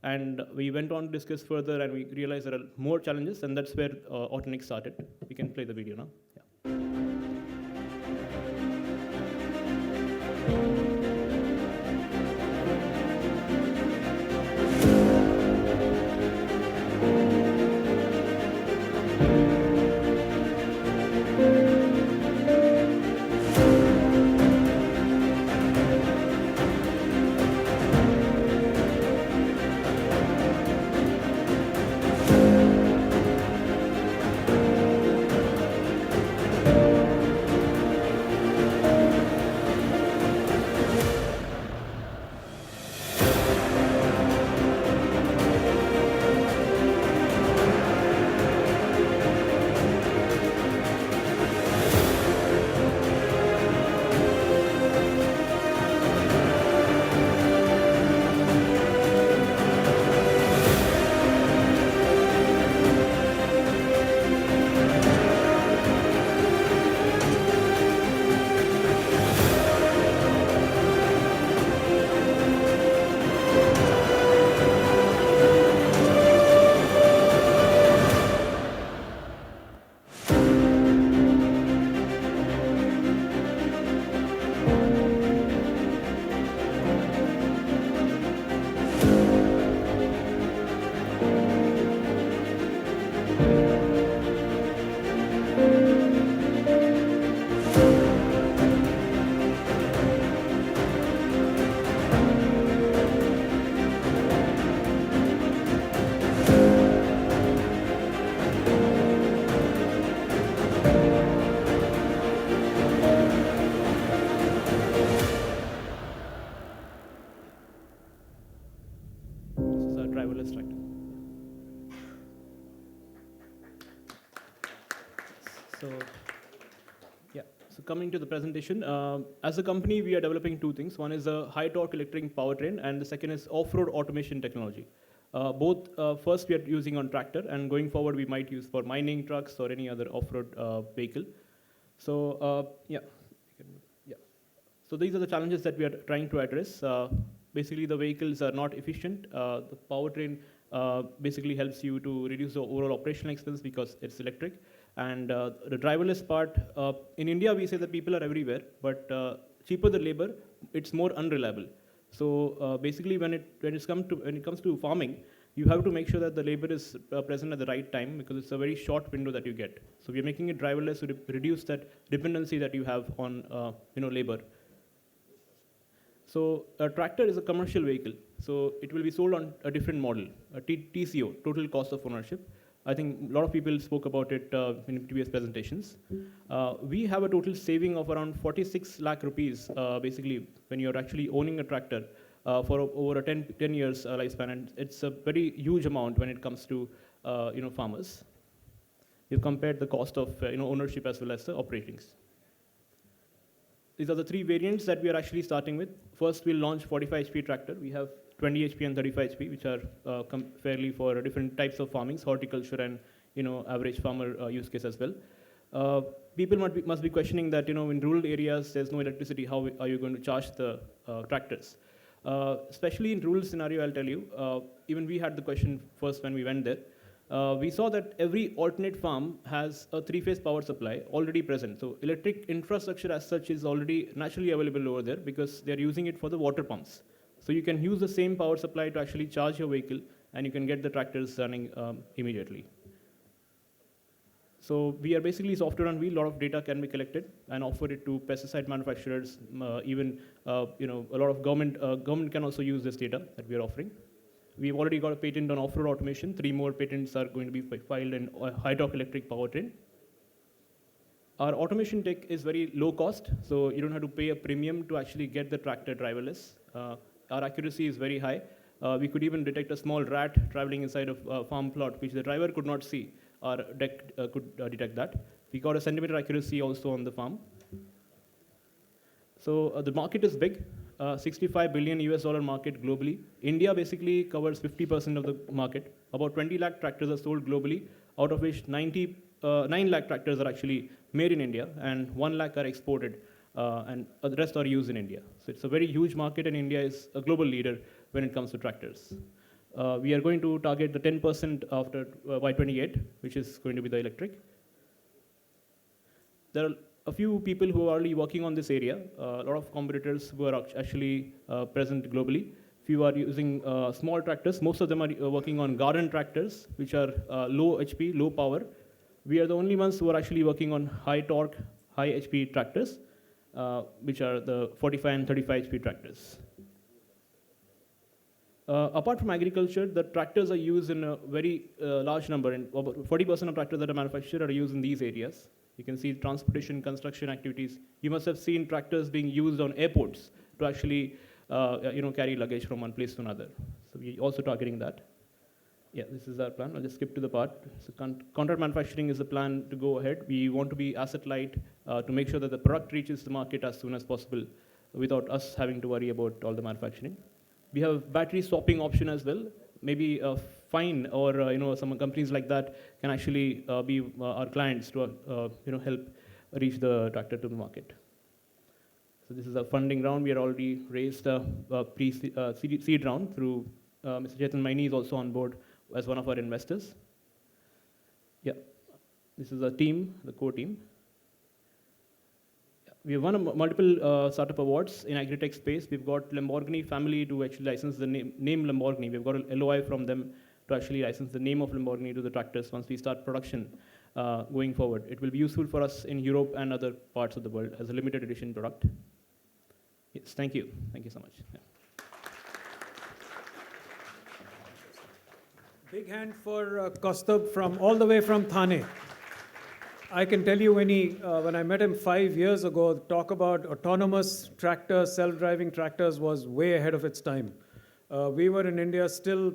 Speaker 8: And we went on to discuss further, and we realized there are more challenges, and that's where AutoNext started. We can play the video now. Yeah. So coming to the presentation, as a company, we are developing two things. One is a high torque electric powertrain, and the second is off-road automation technology. Both first we are using on tractor, and going forward we might use for mining trucks or any other off-road vehicle. So yeah. So these are the challenges that we are trying to address. Basically, the vehicles are not efficient. The powertrain basically helps you to reduce the overall operational expense because it's electric. And the driverless part, in India, we say that people are everywhere, but cheaper the labor, it's more unreliable. So basically, when it comes to farming, you have to make sure that the labor is present at the right time because it's a very short window that you get. So we are making it driverless to reduce that dependency that you have on labor. So a tractor is a commercial vehicle, so it will be sold on a different model, a TCO, total cost of ownership. I think a lot of people spoke about it in previous presentations. We have a total saving of around 46 lakh rupees, basically, when you're actually owning a tractor for over a 10 years lifespan, and it's a very huge amount when it comes to farmers. We've compared the cost of ownership as well as the operatings. These are the three variants that we are actually starting with. First, we'll launch 45 HP tractor. We have 20 HP and 35 HP, which are fairly for different types of farmings, horticulture and average farmer use case as well. People must be questioning that in rural areas there's no electricity. How are you going to charge the tractors? Especially in rural scenario, I'll tell you. Even we had the question first when we went there. We saw that every alternate farm has a 3-phase power supply already present. So electric infrastructure as such is already naturally available over there because they're using it for the water pumps. So you can use the same power supply to actually charge your vehicle, and you can get the tractors running immediately. So we are basically software on wheel. A lot of data can be collected and offered it to pesticide manufacturers. Even a lot of government can also use this data that we are offering. We've already got a patent on off-road automation. 3 more patents are going to be filed in high torque electric powertrain. Our automation tech is very low cost, so you don't have to pay a premium to actually get the tractor driverless. Our accuracy is very high. We could even detect a small rat traveling inside a farm plot, which the driver could not see. Our deck could detect that. We got a centimeter accuracy also on the farm. So the market is big. $65 billion US market globally. India basically covers 50% of the market. About 20 lakh tractors are sold globally, out of which 9 lakh tractors are actually made in India, and 1 lakh are exported, and the rest are used in India. So it's a very huge market, and India is a global leader when it comes to tractors. We are going to target the 10% after by 28, which is going to be the electric. There are a few people who are already working on this area, a lot of competitors who are actually present globally. Few are using small tractors. Most of them are working on garden tractors, which are low HP, low power. We are the only ones who are actually working on high torque, high HP tractors, which are the 45 and 35 HP tractors. Apart from agriculture, the tractors are used in a very large number, and about 40% of tractors that are manufactured are used in these areas. You can see transportation, construction activities. You must have seen tractors being used on airports to actually carry luggage from one place to another. So we're also targeting that. Yeah, this is our plan. I'll just skip to the part. So contract manufacturing is the plan to go ahead. We want to be asset light to make sure that the product reaches the market as soon as possible without us having to worry about all the manufacturing. We have battery swapping option as well. Maybe Fine or some companies like that can actually be our clients to help reach the tractor to the market. So this is a funding round. We are already raised a pre-seed round through Mr. Chetan Maini is also on board as one of our investors. Yeah, this is a team, the core team. We have won multiple startup awards in agri-tech space. We've got Lamborghini family to actually license the name Lamborghini. We've got an LOI from them to actually license the name of Lamborghini to the tractors once we start production going forward. It will be useful for us in Europe and other parts of the world as a limited edition product. Yes, thank you. Thank you so much. Yeah.
Speaker 2: Big hand for Kaustubh from all the way from Thane. I can tell you when I met him 5 years ago, talk about autonomous tractors, self-driving tractors was way ahead of its time. We were in India still,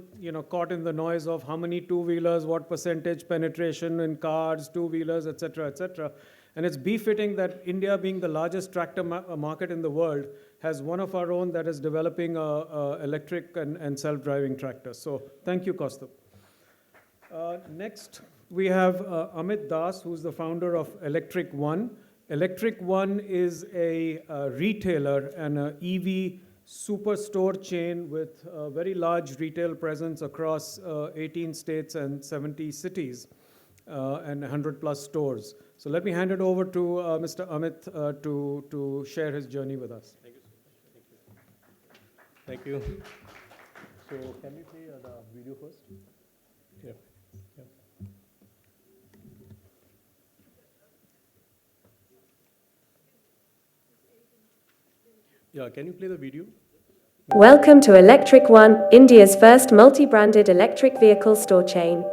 Speaker 2: caught in the noise of how many two-wheelers, what percentage penetration in cars, two-wheelers, etc., etc. And it's befitting that India, being the largest tractor market in the world, has one of our own that is developing electric and self-driving tractors. So thank you, Kaustubh. Next, we have Amit Das, who's the founder of Electric One. Electric One is a retailer and an EV superstore chain with a very large retail presence across 18 states and 70 cities and 100 plus stores. So let me hand it over to Mr. Amit to share his journey with us.
Speaker 9: Thank you. So can we play the video first? Yeah. Yeah. Yeah, can you play the video?
Speaker 4: Welcome to Electric One, India's first multi-branded electric vehicle store chain.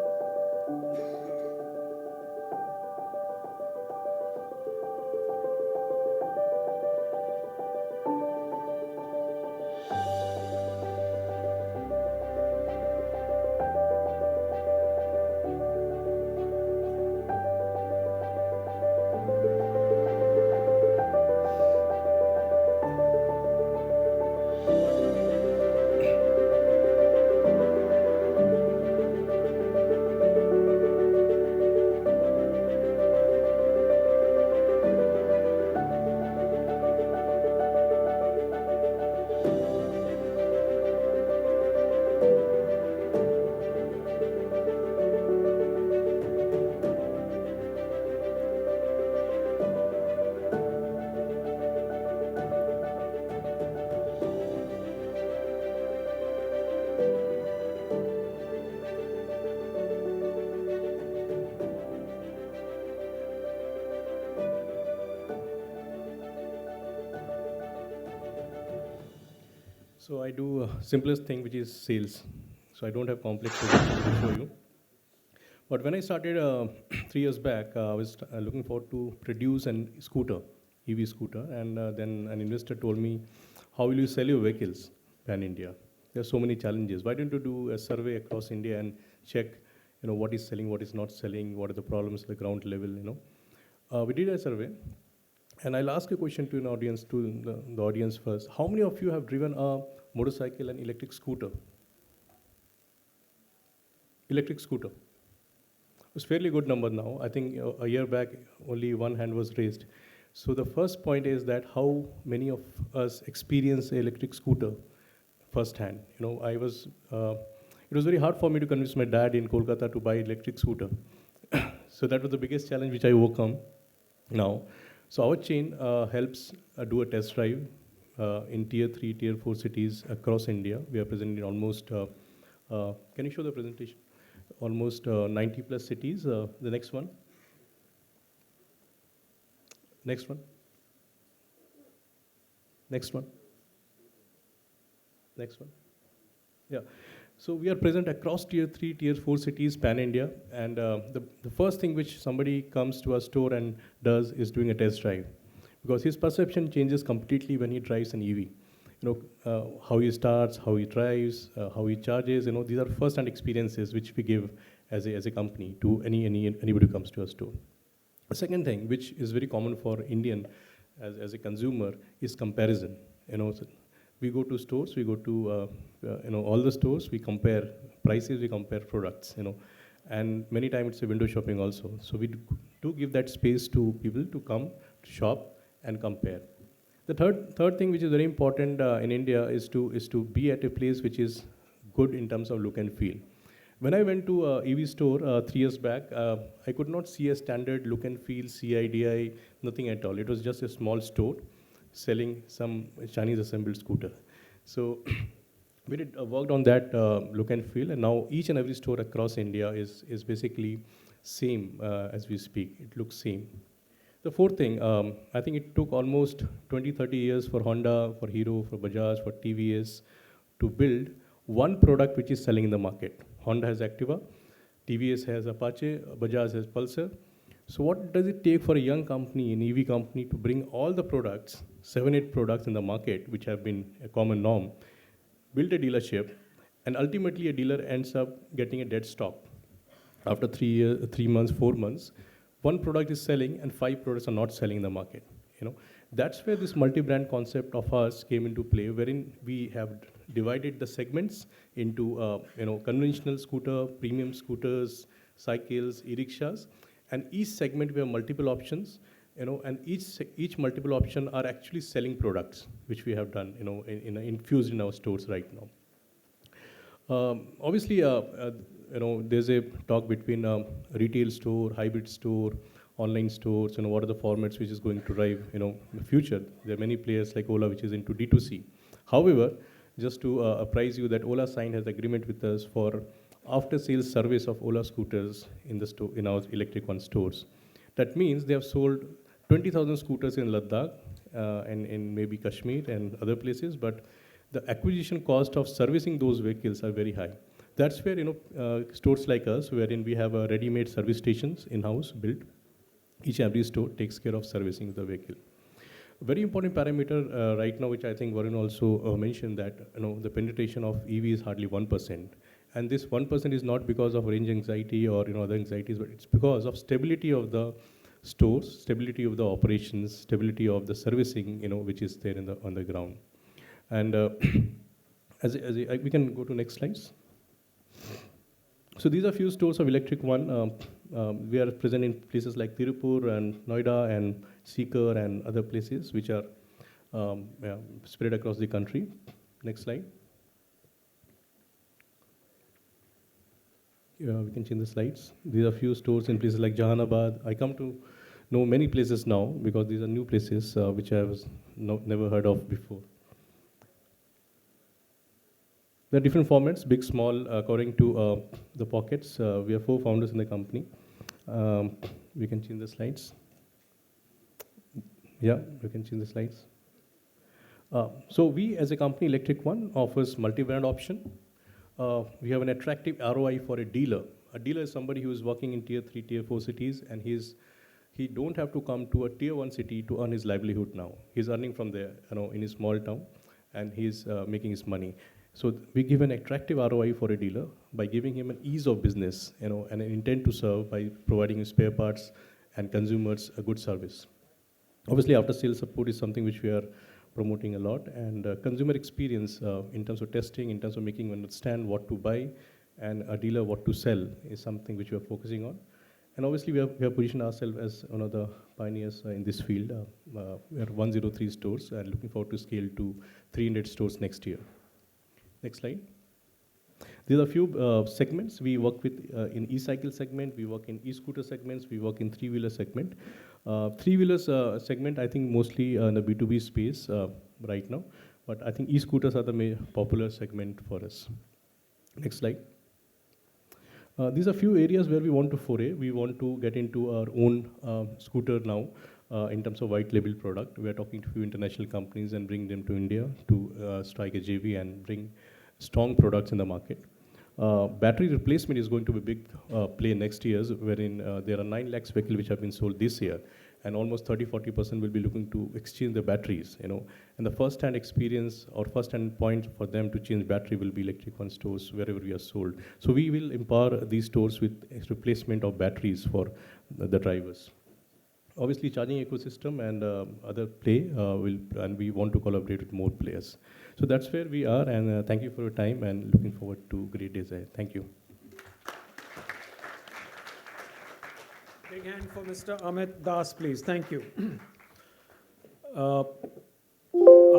Speaker 9: So I do simplest thing, which is sales. So I don't have complex solutions to show you. But when I started 3 years back, I was looking forward to produce an scooter, EV scooter, and then an investor told me, how will you sell your vehicles pan-India? There are so many challenges. Why don't you do a survey across India and check, what is selling, what is not selling, what are the problems at the ground level, We did a survey, and I'll ask a question to an audience, to the audience first. How many of you have driven a motorcycle and electric scooter? Electric scooter. It's a fairly good number now. I think a year back, only one hand was raised. So the first point is that how many of us experience an electric scooter firsthand. It was very hard for me to convince my dad in Kolkata to buy electric scooter. So that was the biggest challenge which I overcome now. So our chain helps do a test drive in tier 3, tier 4 cities across India. We are present in almost, can you show the presentation? Almost 90 plus cities. The next one. Next one. Next one. Next one. Yeah. So we are present across tier 3, tier 4 cities, pan-India. And the first thing which somebody comes to our store and does is doing a test drive. Because his perception changes completely when he drives an EV. How he starts, how he drives, how he charges, these are first-hand experiences which we give as a company to anybody who comes to our store. The second thing, which is very common for Indian as a consumer, is comparison. So we go to stores, we go to all the stores, we compare prices, we compare products, and many times it's a window shopping also. So we do give that space to people to come, to shop, and compare. The third thing which is very important in India is to be at a place which is good in terms of look and feel. When I went to a EV store 3 years back, I could not see a standard look and feel, CIDI, nothing at all. It was just a small store selling some Chinese assembled scooter. So we did worked on that look and feel, and now each and every store across India is basically same as we speak. It looks same. The fourth thing, I think it took almost 20, 30 years for Honda, for Hero, for Bajaj, for TVS to build one product which is selling in the market. Honda has Activa, TVS has Apache, Bajaj has Pulsar. So what does it take for a young company, an EV company, to bring all the products, 7, 8 products in the market, which have been a common norm, build a dealership, and ultimately a dealer ends up getting a dead stock after 3 months, 4 months. one product is selling and 5 products are not selling in the market. That's where this multi-brand concept of ours came into play, wherein we have divided the segments into conventional scooter, premium scooters, cycles, e-rickshaws, and each segment we have multiple options, and each multiple option are actually selling products, which we have done, infused in our stores right now. Obviously, there's a talk between retail store, hybrid store, online stores, what are the formats which is going to drive, in the future. There are many players like Ola, which is into D2C. However, just to apprise you that Ola signed has agreement with us for after-sales service of Ola scooters in our Electric One stores. That means they have sold 20,000 scooters in Ladakh and in maybe Kashmir and other places, but the acquisition cost of servicing those vehicles are very high. That's where stores like us, wherein we have ready-made service stations in-house built. Each and every store takes care of servicing the vehicle. Very important parameter right now, which I think Varun also mentioned, that the penetration of EV is hardly 1%. And this 1% is not because of range anxiety or other anxieties, but it's because of stability of the stores, stability of the operations, stability of the servicing, which is there on the ground. And we can go to next slides. So these are few stores of Electric One. We are present in places like Tirupur and Noida and Sikar and other places which are spread across the country. Next slide. We can change the slides. These are few stores in places like Jahanabad. I come to know many places now because these are new places which I was never heard of before. There are different formats, big, small, according to the pockets. We have 4 founders in the company. We can change the slides. Yeah, we can change the slides. So we, as a company, Electric One, offers multi-brand option. We have an attractive ROI for a dealer. A dealer is somebody who is working in tier 3, tier 4 cities, and he don't have to come to a tier 1 city to earn his livelihood now. He's earning from there, in his small town, and he's making his money. So we give an attractive ROI for a dealer by giving him an ease of business, and an intent to serve by providing him spare parts and consumers a good service. Obviously, after-sales support is something which we are promoting a lot, and consumer experience in terms of testing, in terms of making them understand what to buy, and a dealer what to sell is something which we are focusing on. And obviously, we have positioned ourselves as one of the pioneers in this field. We are 103 stores and looking forward to scale to 300 stores next year. Next slide. There are a few segments. We work with in e-cycle segment, we work in e-scooter segments, we work in three-wheeler segment. Three-wheelers segment, I think mostly in the B2B space right now, but I think e-scooters are the popular segment for us. Next slide. These are few areas where we want to foray. We want to get into our own scooter now in terms of white label product. We are talking to a few international companies and bring them to India to strike a JV and bring strong products in the market. Battery replacement is going to be a big play next year, wherein there are 9 lakhs vehicles which have been sold this year, and almost 30-40% will be looking to exchange the batteries. And the first-hand experience or first-hand point for them to change battery will be Electric One stores wherever we are sold. So we will empower these stores with replacement of batteries for the drivers. Obviously, charging ecosystem and other play and we want to collaborate with more players. So that's where we are, and thank you for your time, and looking forward to great days ahead. Thank you.
Speaker 2: Big hand for Mr. Amit Das, please. Thank you. Our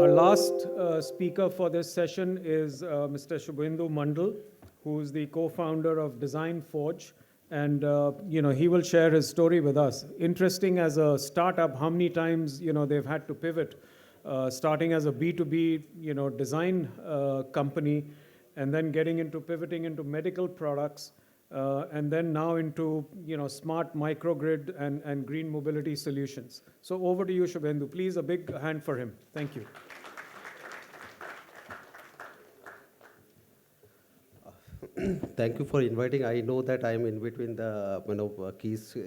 Speaker 2: last speaker for this session is Mr. Shubhendu Mandal, who is the co-founder of Design Forge. And he will share his story with us. Interesting, as a startup, how many times they've had to pivot, starting as a B2B design company, and then pivoting into medical products, and then now into smart microgrid and green mobility solutions. So over to you, Shubhendu. Please, a big hand for him. Thank you.
Speaker 10: Thank you for inviting. I know that I am in between the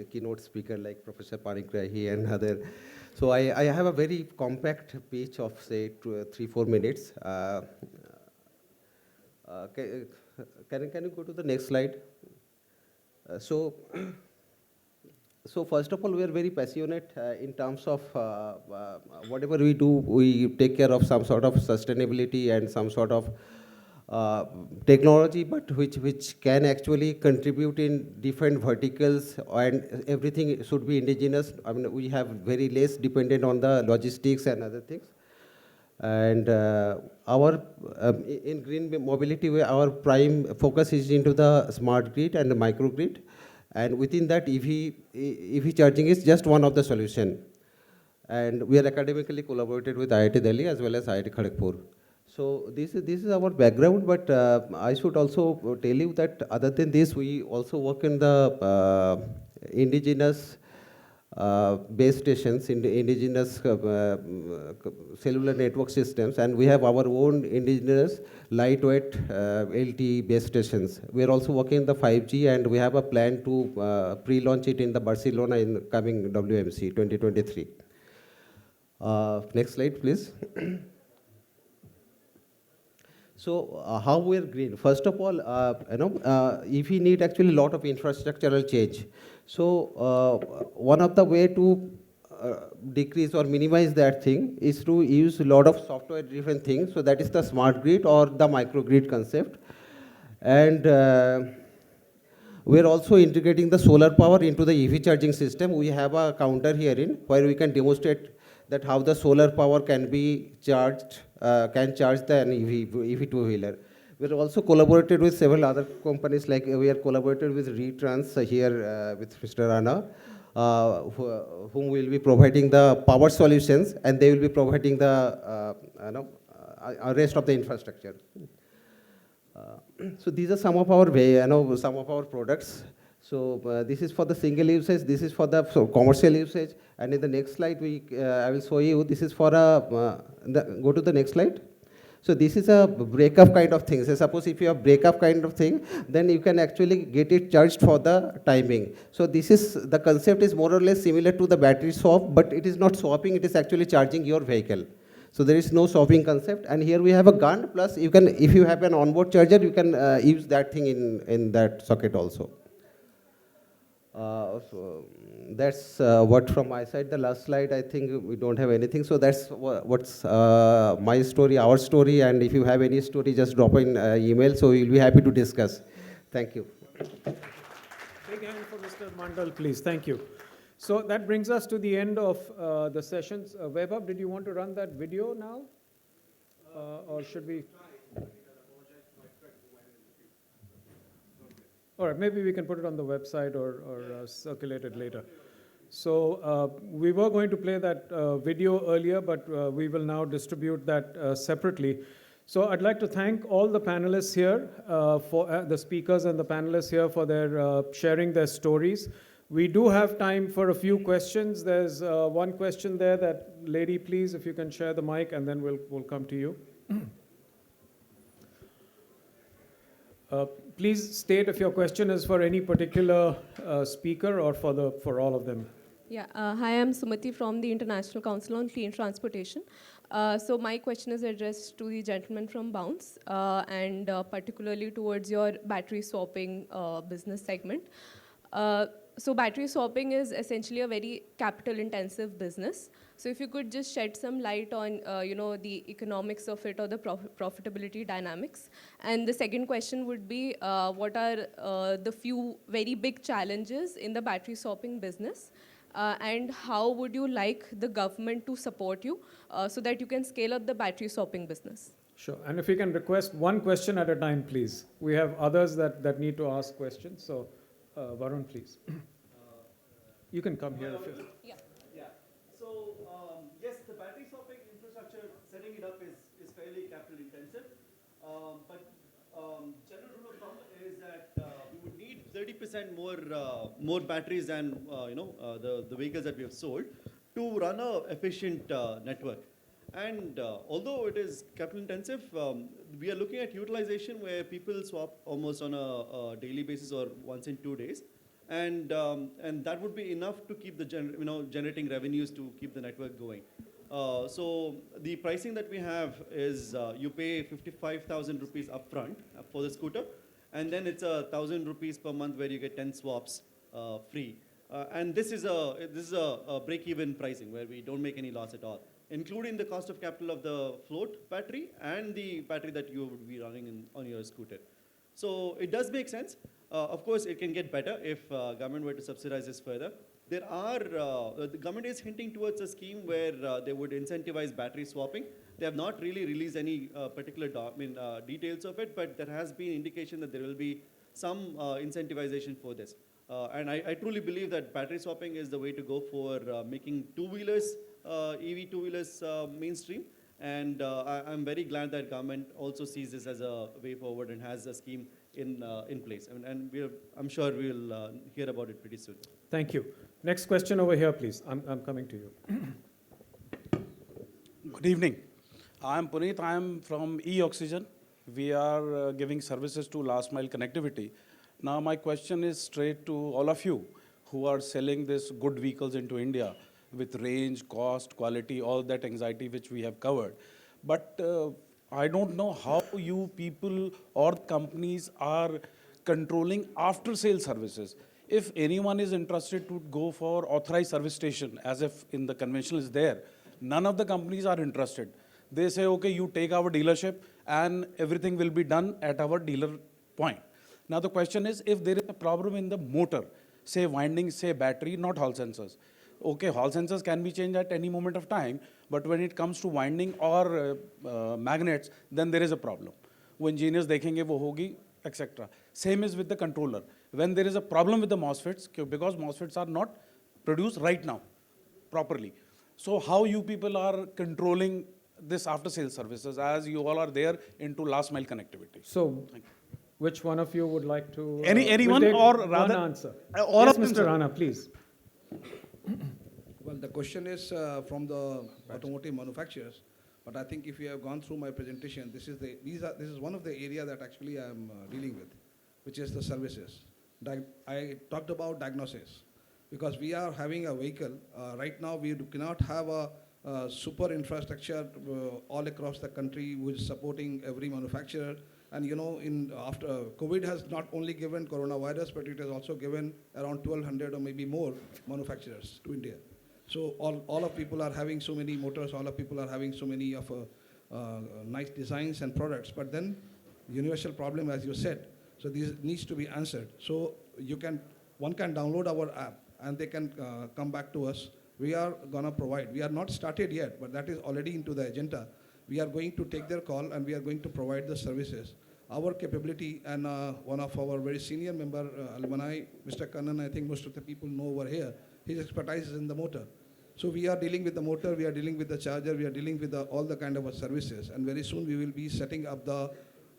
Speaker 10: keynote speaker like Professor Panigrahi and other. So I have a very compact pitch of say 3-4 minutes. Can you go to the next slide? So So first of all, we are very passionate in terms of whatever we do, we take care of some sort of sustainability and some sort of technology, but which can actually contribute in different verticals, and everything should be indigenous. I mean, we have very less dependent on the logistics and other things. And our in green mobility, our prime focus is into the smart grid and the microgrid. And within that, EV charging is just one of the solution. And we are academically collaborated with IIT Delhi as well as IIT Kharagpur. So this is our background, but I should also tell you that other than this, we also work in the indigenous base stations, in the indigenous cellular network systems, and we have our own indigenous lightweight LTE base stations. We are also working in the 5G, and we have a plan to pre-launch it in the Barcelona in coming WMC 2023. Next slide, please. So how we are green? First of all, if we need actually a lot of infrastructural change. So one of the way to decrease or minimize that thing is to use a lot of software-driven things. So that is the smart grid or the microgrid concept. And we are also integrating the solar power into the EV charging system. We have a counter herein where we can demonstrate that how the solar power can be charged, can charge the EV two-wheeler. We're also collaborated with several other companies, like we are collaborated with Retrans here with Mr. Rana, whom will be providing the power solutions, and they will be providing the rest of the infrastructure. So these are some of our some of our products. So this is for the single usage, this is for the commercial usage, and in the next slide I will show you, this is for a, go to the next slide. So this is a breakup kind of thing. So suppose if you have breakup kind of thing, then you can actually get it charged for the timing. So this is, the concept is more or less similar to the battery swap, but it is not swapping, it is actually charging your vehicle. So there is no swapping concept, and here we have a gun, plus you can, if you have an onboard charger, you can use that thing in that socket also. So that's what from my side. The last slide, I think we don't have anything. So that's what's my story, our story, and if you have any story, just drop in email, so we'll be happy to discuss. Thank you.
Speaker 2: Big hand for Mr. Mandal, please. Thank you. So that brings us to the end of the sessions. Vaibhav, did you want to run that video now? Or should we? All right, maybe we can put it on the website or circulate it later. So we were going to play that video earlier, but we will now distribute that separately. So I'd like to thank all the panelists here, for the speakers and the panelists here for their sharing their stories. We do have time for a few questions. There's one question there. That lady, please, if you can share the mic, and then we'll come to you. Please state if your question is for any particular speaker or for all of them.
Speaker 11: Yeah, hi, I'm Sumati from the International Council on Clean Transportation. So my question is addressed to the gentleman from Bounce, and particularly towards your battery swapping business segment. So battery swapping is essentially a very capital-intensive business. So if you could just shed some light on, the economics of it or the profitability dynamics. And the second question would be, what are the few very big challenges in the battery swapping business? And how would you like the government to support you so that you can scale up the battery swapping business?
Speaker 2: Sure, and if you can request one question at a time, please. We have others that need to ask questions, so Varun, please. You can come here.
Speaker 11: Yeah.
Speaker 6: So yes, the battery swapping infrastructure, setting it up is fairly capital intensive. But general rule of thumb is that we would need 30% more batteries than the vehicles that we have sold to run a efficient network. And although it is capital intensive, we are looking at utilization where people swap almost on a daily basis or once in 2 days. And that would be enough to keep the generating revenues to keep the network going. So the pricing that we have is you pay 55,000 rupees upfront for the scooter, and then it's 1,000 rupees per month where you get 10 swaps free. And this is a break-even pricing where we don't make any loss at all, including the cost of capital of the float battery and the battery that you would be running on your scooter. So it does make sense. Of course, it can get better if government were to subsidize this further. There are, the government is hinting towards a scheme where they would incentivize battery swapping. They have not really released any particular details of it, but there has been indication that there will be some incentivization for this. And I truly believe that battery swapping is the way to go for making two-wheelers, EV two-wheelers mainstream. And I'm very glad that government also sees this as a way forward and has a scheme in place. And I'm sure we'll hear about it pretty soon.
Speaker 2: Thank you. Next question over here, please. I'm coming to you.
Speaker 12: Good evening. I am Puneet. I am from E-Oxygen. We are giving services to last mile connectivity. Now my question is straight to all of you who are selling these good vehicles into India with range, cost, quality, all that anxiety which we have covered. But I don't know how you people or companies are controlling after sale services. If anyone is interested to go for authorized service station, as if in the conventional is there, none of the companies are interested. They say, okay, you take our dealership and everything will be done at our dealer point. Now the question is, if there is a problem in the motor, say winding, say battery, not hall sensors. Okay, hall sensors can be changed at any moment of time, but when it comes to winding or magnets, then there is a problem. वो engineers देखेंगे वो होगी, etc. Same is with the controller. When there is a problem with the MOSFETs, because MOSFETs are not produced right now properly. So how you people are controlling this after sales services as you all are there into last mile connectivity?
Speaker 2: So, which one of you would like to?
Speaker 12: Anyone
Speaker 2: we'll take
Speaker 12: or
Speaker 2: one
Speaker 12: rather
Speaker 2: answer.
Speaker 12: all
Speaker 2: Yes,
Speaker 12: of them,
Speaker 2: Mr.
Speaker 12: sir.
Speaker 2: Rana, please.
Speaker 5: Well, the question is from the automotive manufacturers, but I think if you have gone through my presentation, this is one of the area that actually I am dealing with, which is the services. I talked about diagnosis, because we are having a vehicle. Right now, we cannot have a super infrastructure all across the country which is supporting every manufacturer. And you know, after COVID has not only given coronavirus, but it has also given around 1,200 or maybe more manufacturers to India. So all of people are having so many motors, all of people are having so many of nice designs and products. But then universal problem, as you said, so this needs to be answered. So one can download our app and they can come back to us. We are gonna provide. We are not started yet, but that is already into the agenda. We are going to take their call and we are going to provide the services. Our capability and one of our very senior member alumni, Mr. Kannan, I think most of the people know over here, his expertise is in the motor. So we are dealing with the motor, we are dealing with the charger, we are dealing with all the kind of services. And very soon we will be setting up the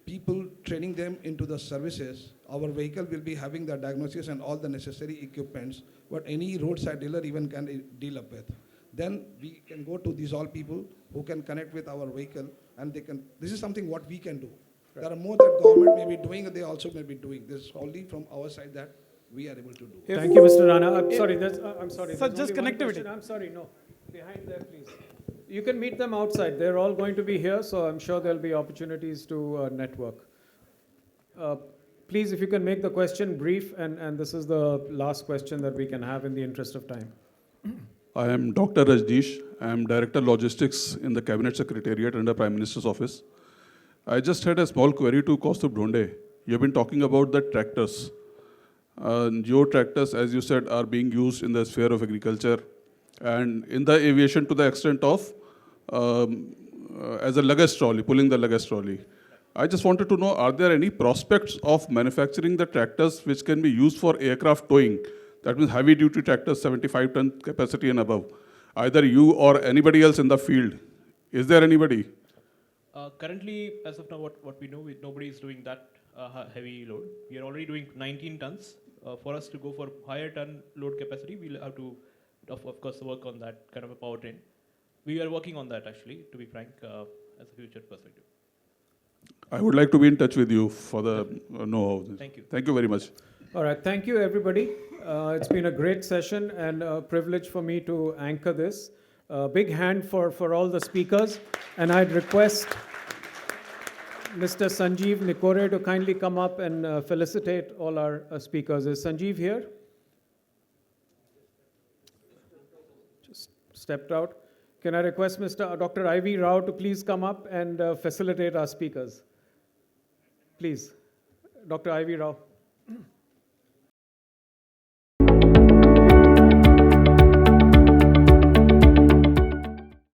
Speaker 5: people, training them into the services. Our vehicle will be having the diagnosis and all the necessary equipments, what any roadside dealer even can deal up with. Then we can go to these all people who can connect with our vehicle and this is something what we can do. Right. There are more that government may be doing, they also may be doing. This is only from our side that we are able to do.
Speaker 2: Thank you, Mr. Rana. I'm sorry.
Speaker 12: Sir, just connectivity.
Speaker 2: I'm sorry, no. Behind there, please. You can meet them outside. They're all going to be here, so I'm sure there'll be opportunities to network. Please, if you can make the question brief, and this is the last question that we can have in the interest of time.
Speaker 13: I am Dr. Rajneesh. I am Director Logistics in the Cabinet Secretariat under Prime Minister's Office. I just had a small query to Kaustubh Dhonde. You've been talking about the tractors. Your tractors, as you said, are being used in the sphere of agriculture and in the aviation to the extent of as a luggage trolley, pulling the luggage trolley. I just wanted to know, are there any prospects of manufacturing the tractors which can be used for aircraft towing? That means heavy duty tractors, 75-ton capacity and above. Either you or anybody else in the field. Is there anybody?
Speaker 8: Currently, as of now, what we know, nobody is doing that heavy load. We are already doing 19 tons. For us to go for higher ton load capacity, we'll have to, of course, work on that kind of a powertrain. We are working on that, actually, to be frank, as a future perspective.
Speaker 13: I would like to be in touch with you for the know-how.
Speaker 8: Thank you.
Speaker 13: Thank you very much.
Speaker 2: All right, thank you, everybody. It's been a great session and a privilege for me to anchor this. Big hand for all the speakers. And I'd request Mr. Sanjeev Nikore to kindly come up and felicitate all our speakers. Is Sanjeev here? stepped out. Can I request Dr. I.V. Rao to please come up and facilitate our speakers? Please, Dr. I.V. Rao.